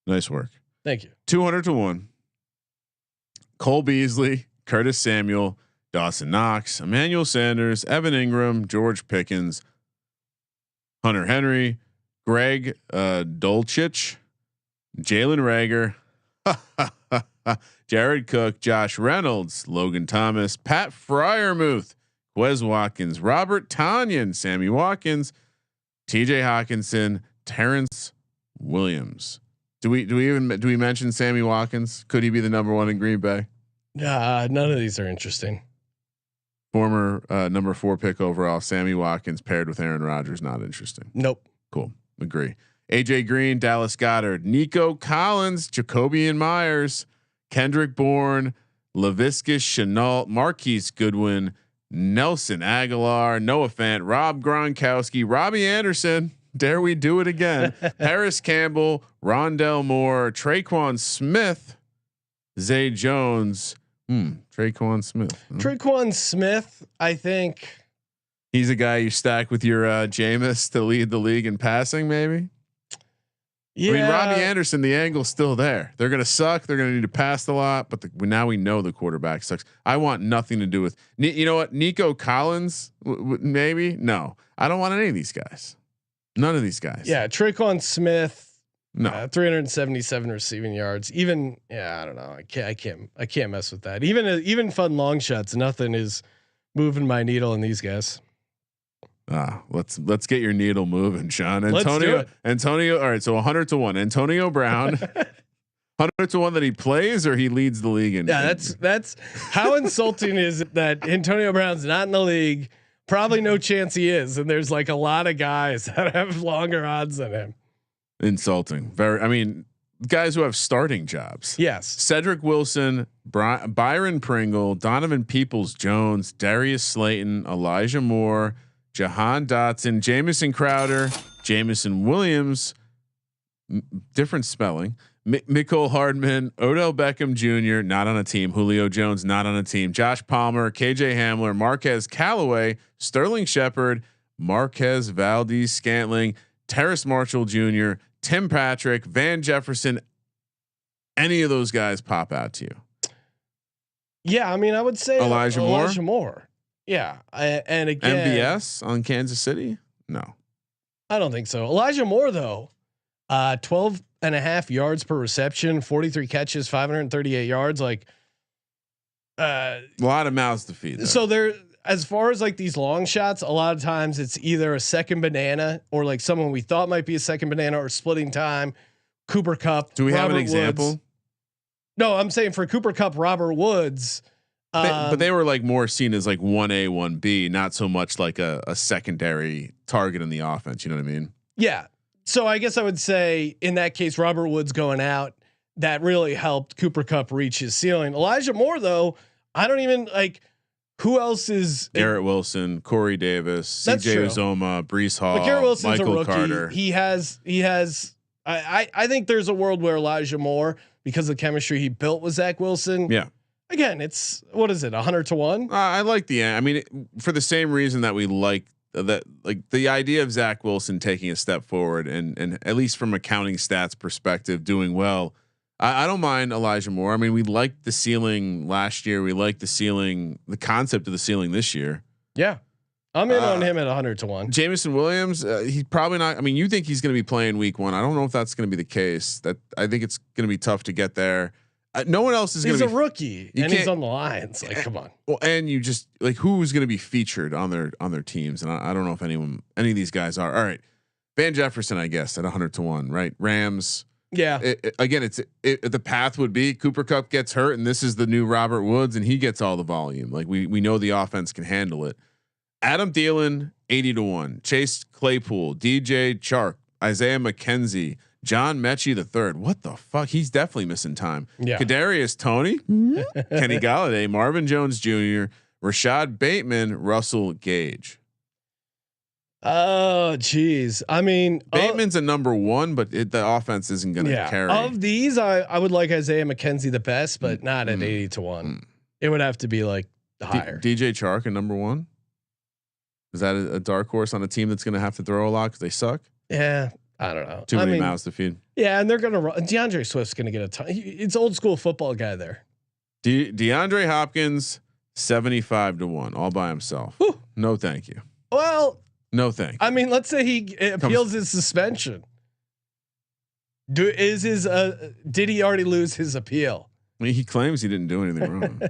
Nice work. Thank you. 200-1. Cole Beasley, Curtis Samuel, Dawson Knox, Emmanuel Sanders, Evan Ingram, George Pickens, Hunter Henry, Greg Dulcich, Jalen Rager, Jared Cook, Josh Reynolds, Logan Thomas, Pat Fryermuth, Wes Watkins, Robert Tonyan, Sammy Watkins, TJ Hawkinson, Terrence Williams. Do we mention Sammy Watkins? Could he be the number one in Green Bay? None of these are interesting. Former number 4 pick overall, Sammy Watkins paired with Aaron Rodgers. Not interesting. Nope. Cool. Agree. AJ Green, Dallas Goedert, Nico Collins, Jacobian Myers, Kendrick Bourne, Laviska Shenault, Marquise Goodwin, Nelson Aguilar, Noah Fant, Rob Gronkowski, Robbie Anderson. Dare we do it again? Harris Campbell, Rondell Moore, Traquan Smith, Zay Jones. Traquan Smith. Traquan Smith, I think he's a guy you stack with your Jameis to lead the league in passing, maybe. Yeah. I mean, Robbie Anderson, the angle's still there. They're going to suck. They're going to need to pass a lot, but now we know the quarterback sucks. I want nothing to do with, you know what? Nico Collins, maybe. No, I don't want any of these guys. None of these guys. Yeah. Traquan Smith. No, 377 receiving yards. Even, I don't know. I can't mess with that. Even fun long shots. Nothing is moving my needle in these guys. Let's get your needle moving, Sean. Antonio. All right. So 100-1. Antonio Brown. 100-1 that he plays or he leads the league in. Yeah, that's how insulting is it that Antonio Brown's not in the league? Probably no chance he is. And there's like a lot of guys that have longer odds than him. Insulting. Very. I mean, guys who have starting jobs. Yes. Cedric Wilson, Byron Pringle, Donovan Peoples-Jones, Darius Slayton, Elijah Moore, Jahan Dotson, Jamison Crowder, Jamison Williams, different spelling. Mecole Hardman, Odell Beckham Jr. not on a team. Julio Jones not on a team. Josh Palmer, KJ Hamler, Marquez Callaway, Sterling Shepard, Marquez Valdez Scantling, Terrace Marshall Jr., Tim Patrick, Van Jefferson. Any of those guys pop out to you? Yeah, I mean, I would say Elijah Moore. Yeah, and again, MVS on Kansas City. No, I don't think so. Elijah Moore though, 12.5 yards per reception, 43 catches, 538 yards. Like, a lot of mouths to feed. There. So there, as far as like these long shots, a lot of times it's either a second banana or like someone we thought might be a second banana or splitting time. Cooper Kupp. Do we Robert have an example? Woods. No, I'm saying for Cooper Kupp, Robert Woods. But they were like more seen as like 1A, 1B, not so much like a secondary target in the offense. You know what I mean? Yeah. So I guess I would say in that case, Robert Woods going out, that really helped Cooper Kupp reach his ceiling. Elijah Moore though, I don't even like. Who else is Garrett Wilson, Corey Davis, CJ Uzomah, Breece Hall, Garrett Wilson's Michael a rookie. Carter. He has. I think there's a world where Elijah Moore, because of the chemistry he built with Zach Wilson. Yeah. Again, it's what is it? 100-1. I like I mean, for the same reason that we like that, like the idea of Zach Wilson taking a step forward and at least from a counting stats perspective, doing well. I don't mind Elijah Moore. I mean, we liked the ceiling last year. We liked the concept of the ceiling this year. Yeah. I'm in on him at 100-1. Jamison Williams, he's probably not. I mean, you think he's going to be playing week 1. I don't know if that's going to be the case. I think it's going to be tough to get there. No one else is going to be. He's a rookie and he's on the Lions. Like, come on. Well, and you just like who's going to be featured on their teams, and I don't know if any of these guys are. All right, Van Jefferson, I guess at 100-1, right? Rams. Yeah. The path would be Cooper Kupp gets hurt, and this is the new Robert Woods, and he gets all the volume. Like we know the offense can handle it. Adam Thielen 80-1, Chase Claypool, DJ Chark, Isaiah McKenzie, John Mechie III. What the fuck? He's definitely missing time. Yeah. Kadarius Toney, Kenny Galladay, Marvin Jones Jr., Rashad Bateman, Russell Gage. Oh, geez. I mean, Bateman's a number one, but the offense isn't going to carry. Of these, I would like Isaiah McKenzie the best, but not at 80-1. It would have to be like higher. DJ Chark a number one. Is that a dark horse on a team that's going to have to throw a lot because they suck? Yeah, I don't know. Too many mouths to feed. Yeah, and they're going to run. DeAndre Swift's going to get a ton. It's old school football guy there. DeAndre Hopkins 75-1 all by himself. Whew. No, thank you. Well, no, thank you. I mean, let's say he appeals his suspension. Did he already lose his appeal? I mean, he claims he didn't do anything wrong.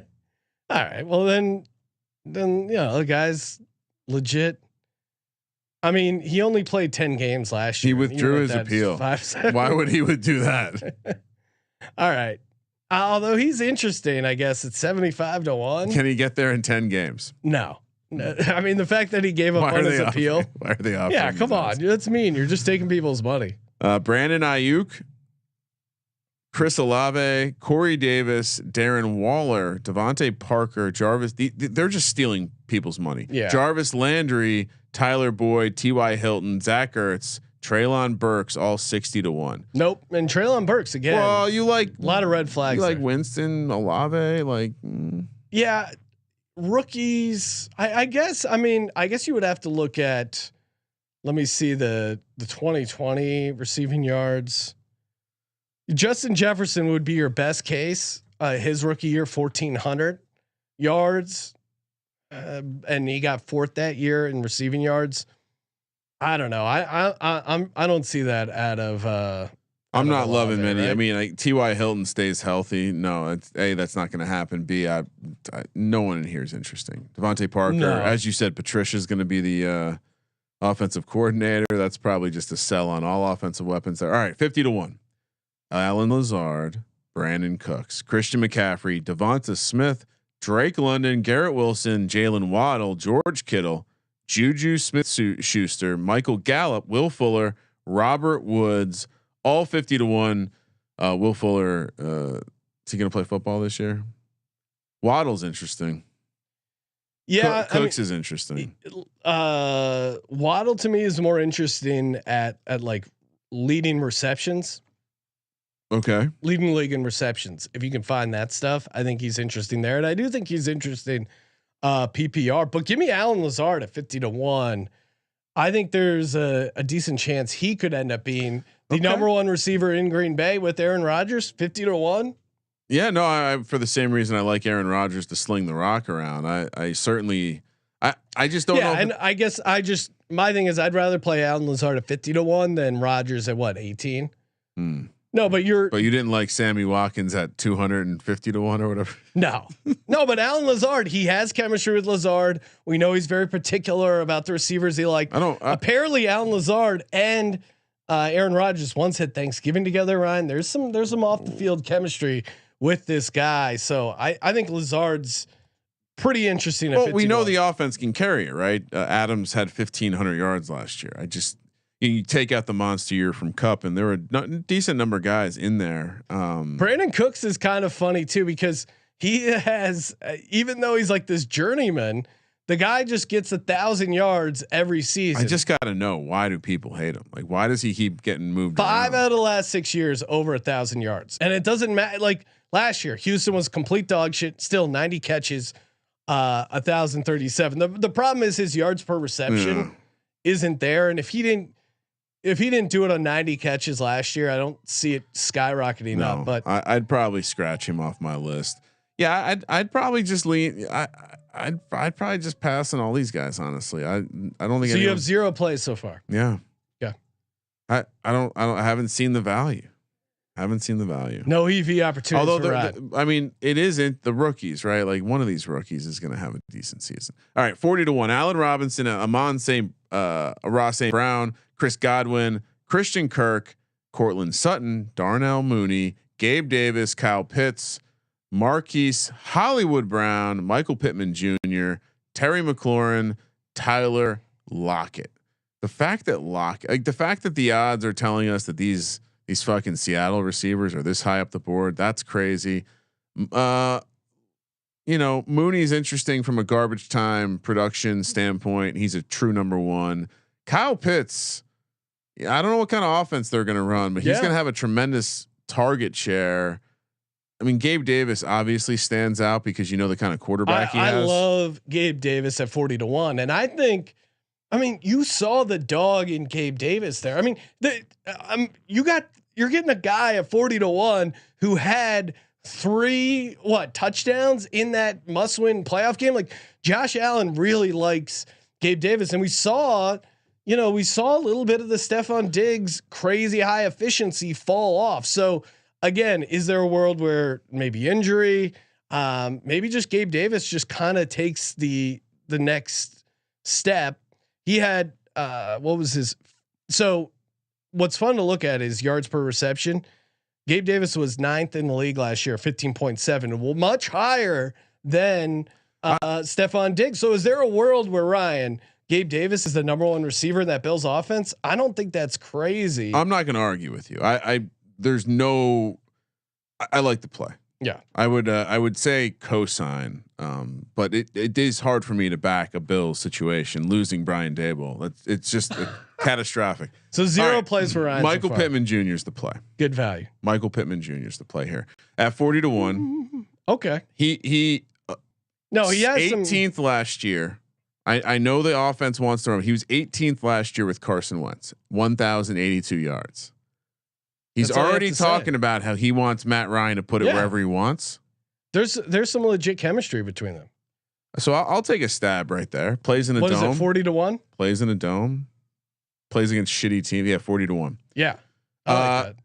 All right. Well, then the guy's legit. I mean, he only played 10 games last year. He withdrew his appeal. Why would he do that? All right. Although he's interesting, I guess it's 75-1. Can he get there in 10 games? No. I mean, the fact that he gave up on his appeal. Why are they offering? Yeah, come on. That's mean. You're just taking people's money. Brandon Ayuk, Chris Olave, Corey Davis, Darren Waller, Devontae Parker, Jarvis. They're just stealing people's money. Yeah. Jarvis Landry, Tyler Boyd, T.Y. Hilton, Zach Ertz, Treylon Burks, all 60-1. Nope. And Treylon Burks again. Well, you like a lot of red flags. You like Winston, Olave, yeah, rookies. I guess. I mean, I guess you would have to look at. Let me see the 2020 receiving yards. Justin Jefferson would be your best case. His rookie year, 1,400 yards, and he got fourth that year in receiving yards. I don't know. I don't see that out of. I'm not loving many. Right? I mean, like T.Y. Hilton stays healthy. No, it's A, that's not going to happen. B, no one in here is interesting. Devontae Parker, as you said, Patricia's going to be the offensive coordinator. That's probably just a sell on all offensive weapons there. All right, 50-1. Allen Lazard, Brandon Cooks, Christian McCaffrey, Devonta Smith, Drake London, Garrett Wilson, Jalen Waddle, George Kittle, Juju Smith-Schuster, Michael Gallup, Will Fuller, Robert Woods, all 50-1. Will Fuller, is he going to play football this year? Waddle's interesting. Yeah, Cooks is interesting. Waddle to me is more interesting at like leading receptions. Okay, leading the league in receptions. If you can find that stuff, I think he's interesting there, and I do think he's interesting PPR. But give me Allen Lazard at 50-1. I think there's a decent chance he could end up being the number one receiver in Green Bay with Aaron Rodgers. 50-1. Yeah, no, I for the same reason I like Aaron Rodgers to sling the rock around. I certainly, I just don't know. Yeah, and I guess my thing is I'd rather play Allen Lazard at 50-1 than Rodgers at what 18. No, but you didn't like Sammy Watkins at 250-1 or whatever. No, but Allen Lazard, he has chemistry with Lazard. We know he's very particular about the receivers he like. Apparently Allen Lazard and Aaron Rodgers once hit Thanksgiving together, Ryan. There's some off the field chemistry with this guy. So I think Lazard's pretty interesting. Well, we know the offense can carry it, right? Adams had 1,500 yards last year. You take out the monster year from Cup, and there were a decent number of guys in there. Brandon Cooks is kind of funny too, because he has, even though he's like this journeyman, the guy just gets 1,000 yards every season. I just got to know, why do people hate him? Like, why does he keep getting moved? 5 out of the last 6 years over 1,000 yards, and it doesn't matter. Like last year, Houston was complete dog shit. Still 90 catches, 1,037. The problem is his yards per reception isn't there, and if he didn't do it on 90 catches last year, I don't see it skyrocketing up. But I'd probably scratch him off my list. Yeah, I'd probably just lean. I'd probably just pass on all these guys. Honestly, I don't think. So you have 0 plays so far. Yeah. Yeah. I haven't seen the value. No EV opportunity. Although I mean, it isn't the rookies, right? Like one of these rookies is going to have a decent season. All right, 40-1. Allen Robinson, Ross St. Brown, Chris Godwin, Christian Kirk, Cortland Sutton, Darnell Mooney, Gabe Davis, Kyle Pitts, Marquise Hollywood Brown, Michael Pittman Jr., Terry McLaurin, Tyler Lockett. The fact that the odds are telling us that these fucking Seattle receivers are this high up the board, that's crazy. Mooney's interesting from a garbage time production standpoint. He's a true number one. Kyle Pitts, I don't know what kind of offense they're going to run, but he's going to have a tremendous target share. I mean, Gabe Davis obviously stands out because the kind of quarterback he has. I love Gabe Davis at 40-1, and I think, you saw the dog in Gabe Davis there. You're getting a guy at 40-1 who had 3 touchdowns in that must-win playoff game. Like, Josh Allen really likes Gabe Davis, and we saw a little bit of the Stephon Diggs crazy high efficiency fall off. So again, is there a world where maybe injury, maybe just Gabe Davis just kind of takes the next step? He had so what's fun to look at is yards per reception. Gabe Davis was 9th in the league last year, 15.7, well, much higher than Stephon Diggs. So is there a world where Gabe Davis is the number 1 receiver in that Bills offense? I don't think that's crazy. I'm not going to argue with you. I like the play. Yeah, I would say cosign, but it is hard for me to back a Bills situation losing Brian Daboll. It's just catastrophic. So 0 plays for Ryan. Michael Pittman Jr. is the play. Good value. Michael Pittman Jr. is the play here at 40-1. Okay. He has 18th last year. I know the offense wants to run. He was 18th last year with Carson Wentz, 1,082 yards. He's already talking about how he wants Matt Ryan to put it wherever he wants. There's some legit chemistry between them. So I'll take a stab right there. Plays in a dome. What is it? 40-1. Plays in a dome. Plays against shitty teams. Yeah, 40-1. Yeah. I like that.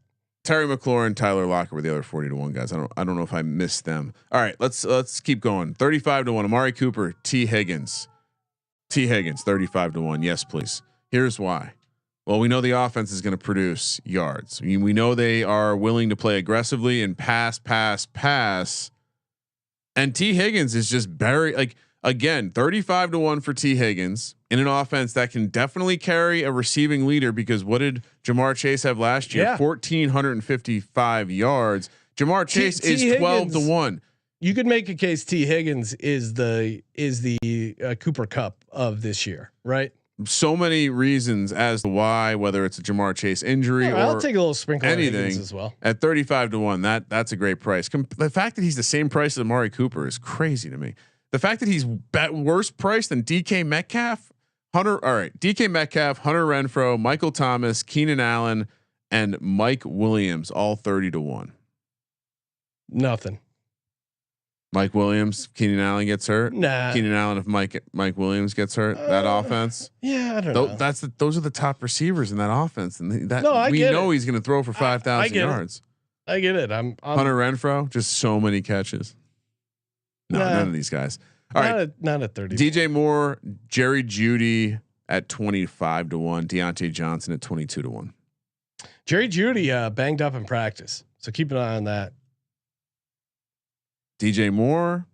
Terry McLaurin, Tyler Lockett were the other 40-1 guys. I don't know if I missed them. All right, let's keep going. 35-1. Amari Cooper, T Higgins, 35-1. Yes, please. Here's why. Well, we know the offense is going to produce yards. We know they are willing to play aggressively and pass. And T Higgins is just buried. 35-1 for T Higgins in an offense that can definitely carry a receiving leader, because what did Jamar Chase have last year? 1,455 yards. Jamar Chase is 12-1. You could make a case T Higgins is the Cooper Cup of this year, right? So many reasons as to why, whether it's a Jamar Chase injury or I'll take a little sprinkle anything as well. At 35-1, that's a great price. The fact that he's the same price as Amari Cooper is crazy to me. The fact that he's worse priced than DK Metcalf, DK Metcalf, Hunter Renfrow, Michael Thomas, Keenan Allen, and Mike Williams, all 30-1. Nothing. Mike Williams, Keenan Allen gets hurt. Nah. Keenan Allen, if Mike Williams gets hurt, that offense. Yeah, I don't know. Those are the top receivers in that offense, and we know he's going to throw for 5,000 yards. I get it. I'm Hunter Renfrow, just so many catches. No, none of these guys. All right, not at 30. DJ Moore, Jerry Jeudy at 25-1, Deontay Johnson at 22-1. Jerry Jeudy banged up in practice, so keep an eye on that. DJ Moore,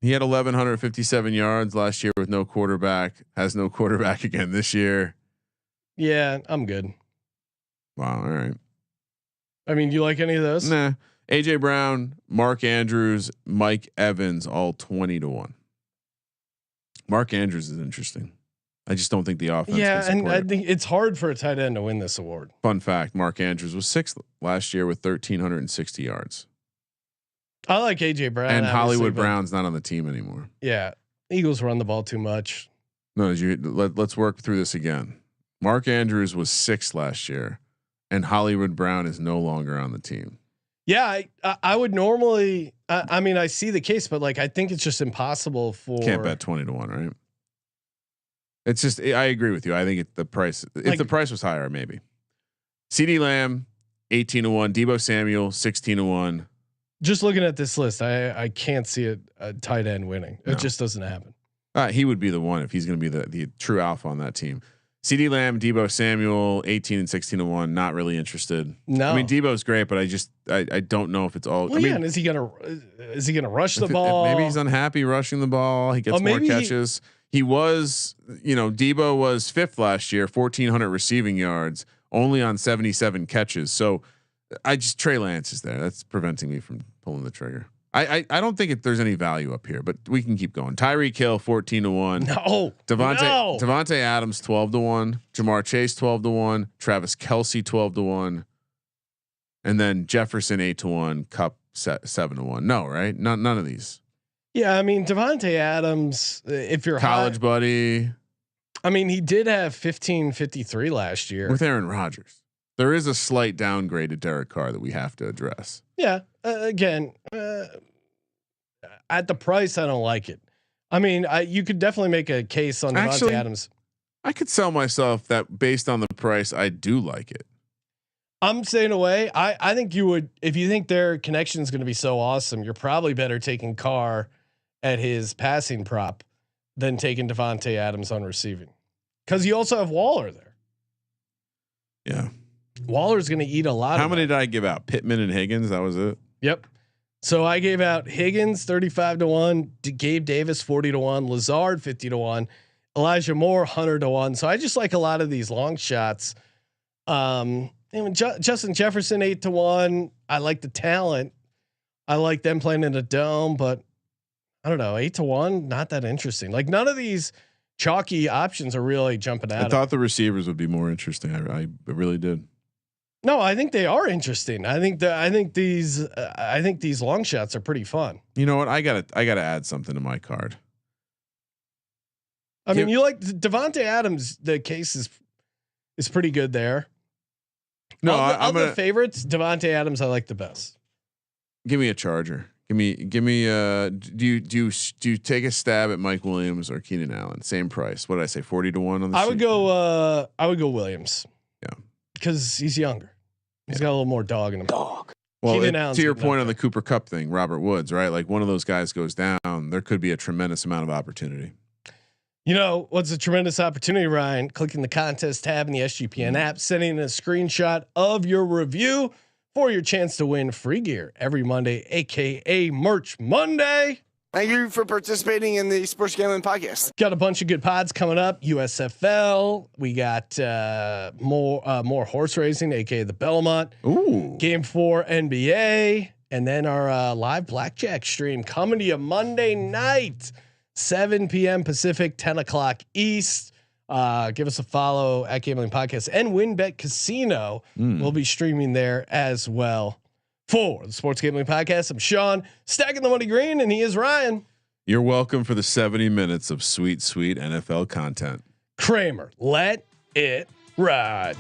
he had 1,157 yards last year with no quarterback. Has no quarterback again this year. Yeah, I'm good. Wow. All right. You like any of those? Nah. AJ Brown, Mark Andrews, Mike Evans, all 20-1. Mark Andrews is interesting. I just don't think the offense. Yeah, and I think it's hard for a tight end to win this award. Fun fact: Mark Andrews was 6th last year with 1,360 yards. I like AJ Brown and Hollywood Brown's not on the team anymore. Yeah, Eagles run the ball too much. No, let's work through this again. Mark Andrews was 6th last year, and Hollywood Brown is no longer on the team. Yeah, I would normally. I see the case, but I think it's just impossible for. Can't bet 20-1, right? It's just. I agree with you. I think the price. If the price was higher, maybe. CeeDee Lamb, 18-1. Deebo Samuel, 16-1. Just looking at this list, I can't see a tight end winning. It just doesn't happen. He would be the one if he's going to be the true alpha on that team. CeeDee Lamb, Deebo Samuel, 18 and 16-1. Not really interested. No, Deebo's great, but I don't know if it's all. Well, and is he gonna rush the ball? Maybe he's unhappy rushing the ball. He gets more catches. He was, Deebo was 5th last year, 1,400 receiving yards, only on 77 catches. So Trey Lance is there. That's preventing me from pulling the trigger. I don't think there's any value up here, but we can keep going. Tyreek Hill 14-1. No. Devontae Adams 12-1. Jamar Chase 12-1. Travis Kelce 12-1. And then Jefferson 8-1. Cup 7-1. No, right? None of these. Yeah, I mean Devontae Adams. If you're college buddy, I mean he did have 1553 last year with Aaron Rodgers. There is a slight downgrade to Derek Carr that we have to address. Yeah. Again, at the price, I don't like it. I mean, you could definitely make a case on Devontae Adams. I could sell myself that based on the price, I do like it. I'm staying away. I think you would, if you think their connection is going to be so awesome, you're probably better taking Carr at his passing prop than taking Devontae Adams on receiving, because you also have Waller there. Yeah. Waller's going to eat a lot. How many did I give out? Pittman and Higgins. That was it. Yep. So I gave out Higgins 35-1, Gabe Davis 40-1, Lazard 50-1, Elijah Moore 100-1. So I just like a lot of these long shots. Justin Jefferson 8-1. I like the talent. I like them playing in a dome, but I don't know, 8-1, not that interesting. Like none of these chalky options are really jumping out. I thought the receivers would be more interesting. I really did. No, I think they are interesting. I think these long shots are pretty fun. You know what? I gotta add something to my card. I mean, you like Devontae Adams. The case is pretty good there. No, of the favorites, Devontae Adams I like the best. Give me a Charger. Give me. Do you take a stab at Mike Williams or Keenan Allen? Same price. What did I say? 40-1 on the. I would go Williams. Yeah, because he's younger. He's got a little more dog in him. Well, to your point on the Cooper Kupp thing, Robert Woods, right? Like one of those guys goes down, there could be a tremendous amount of opportunity. You know what's a tremendous opportunity, Ryan? Clicking the contest tab in the SGPN app, sending a screenshot of your review for your chance to win free gear every Monday, aka Merch Monday. Thank you for participating in the Sports Gambling Podcast. Got a bunch of good pods coming up. USFL. We got more horse racing, aka the Belmont. Ooh. Game 4 NBA, and then our live blackjack stream coming to you Monday night, 7 p.m. Pacific, 10 o'clock East. Give us a follow at Gambling Podcast, and WinBet Casino will be streaming there as well. For the Sports Gambling Podcast, I'm Sean, stacking the money green, and he is Ryan. You're welcome for the 70 minutes of sweet NFL content. Kramer, let it ride.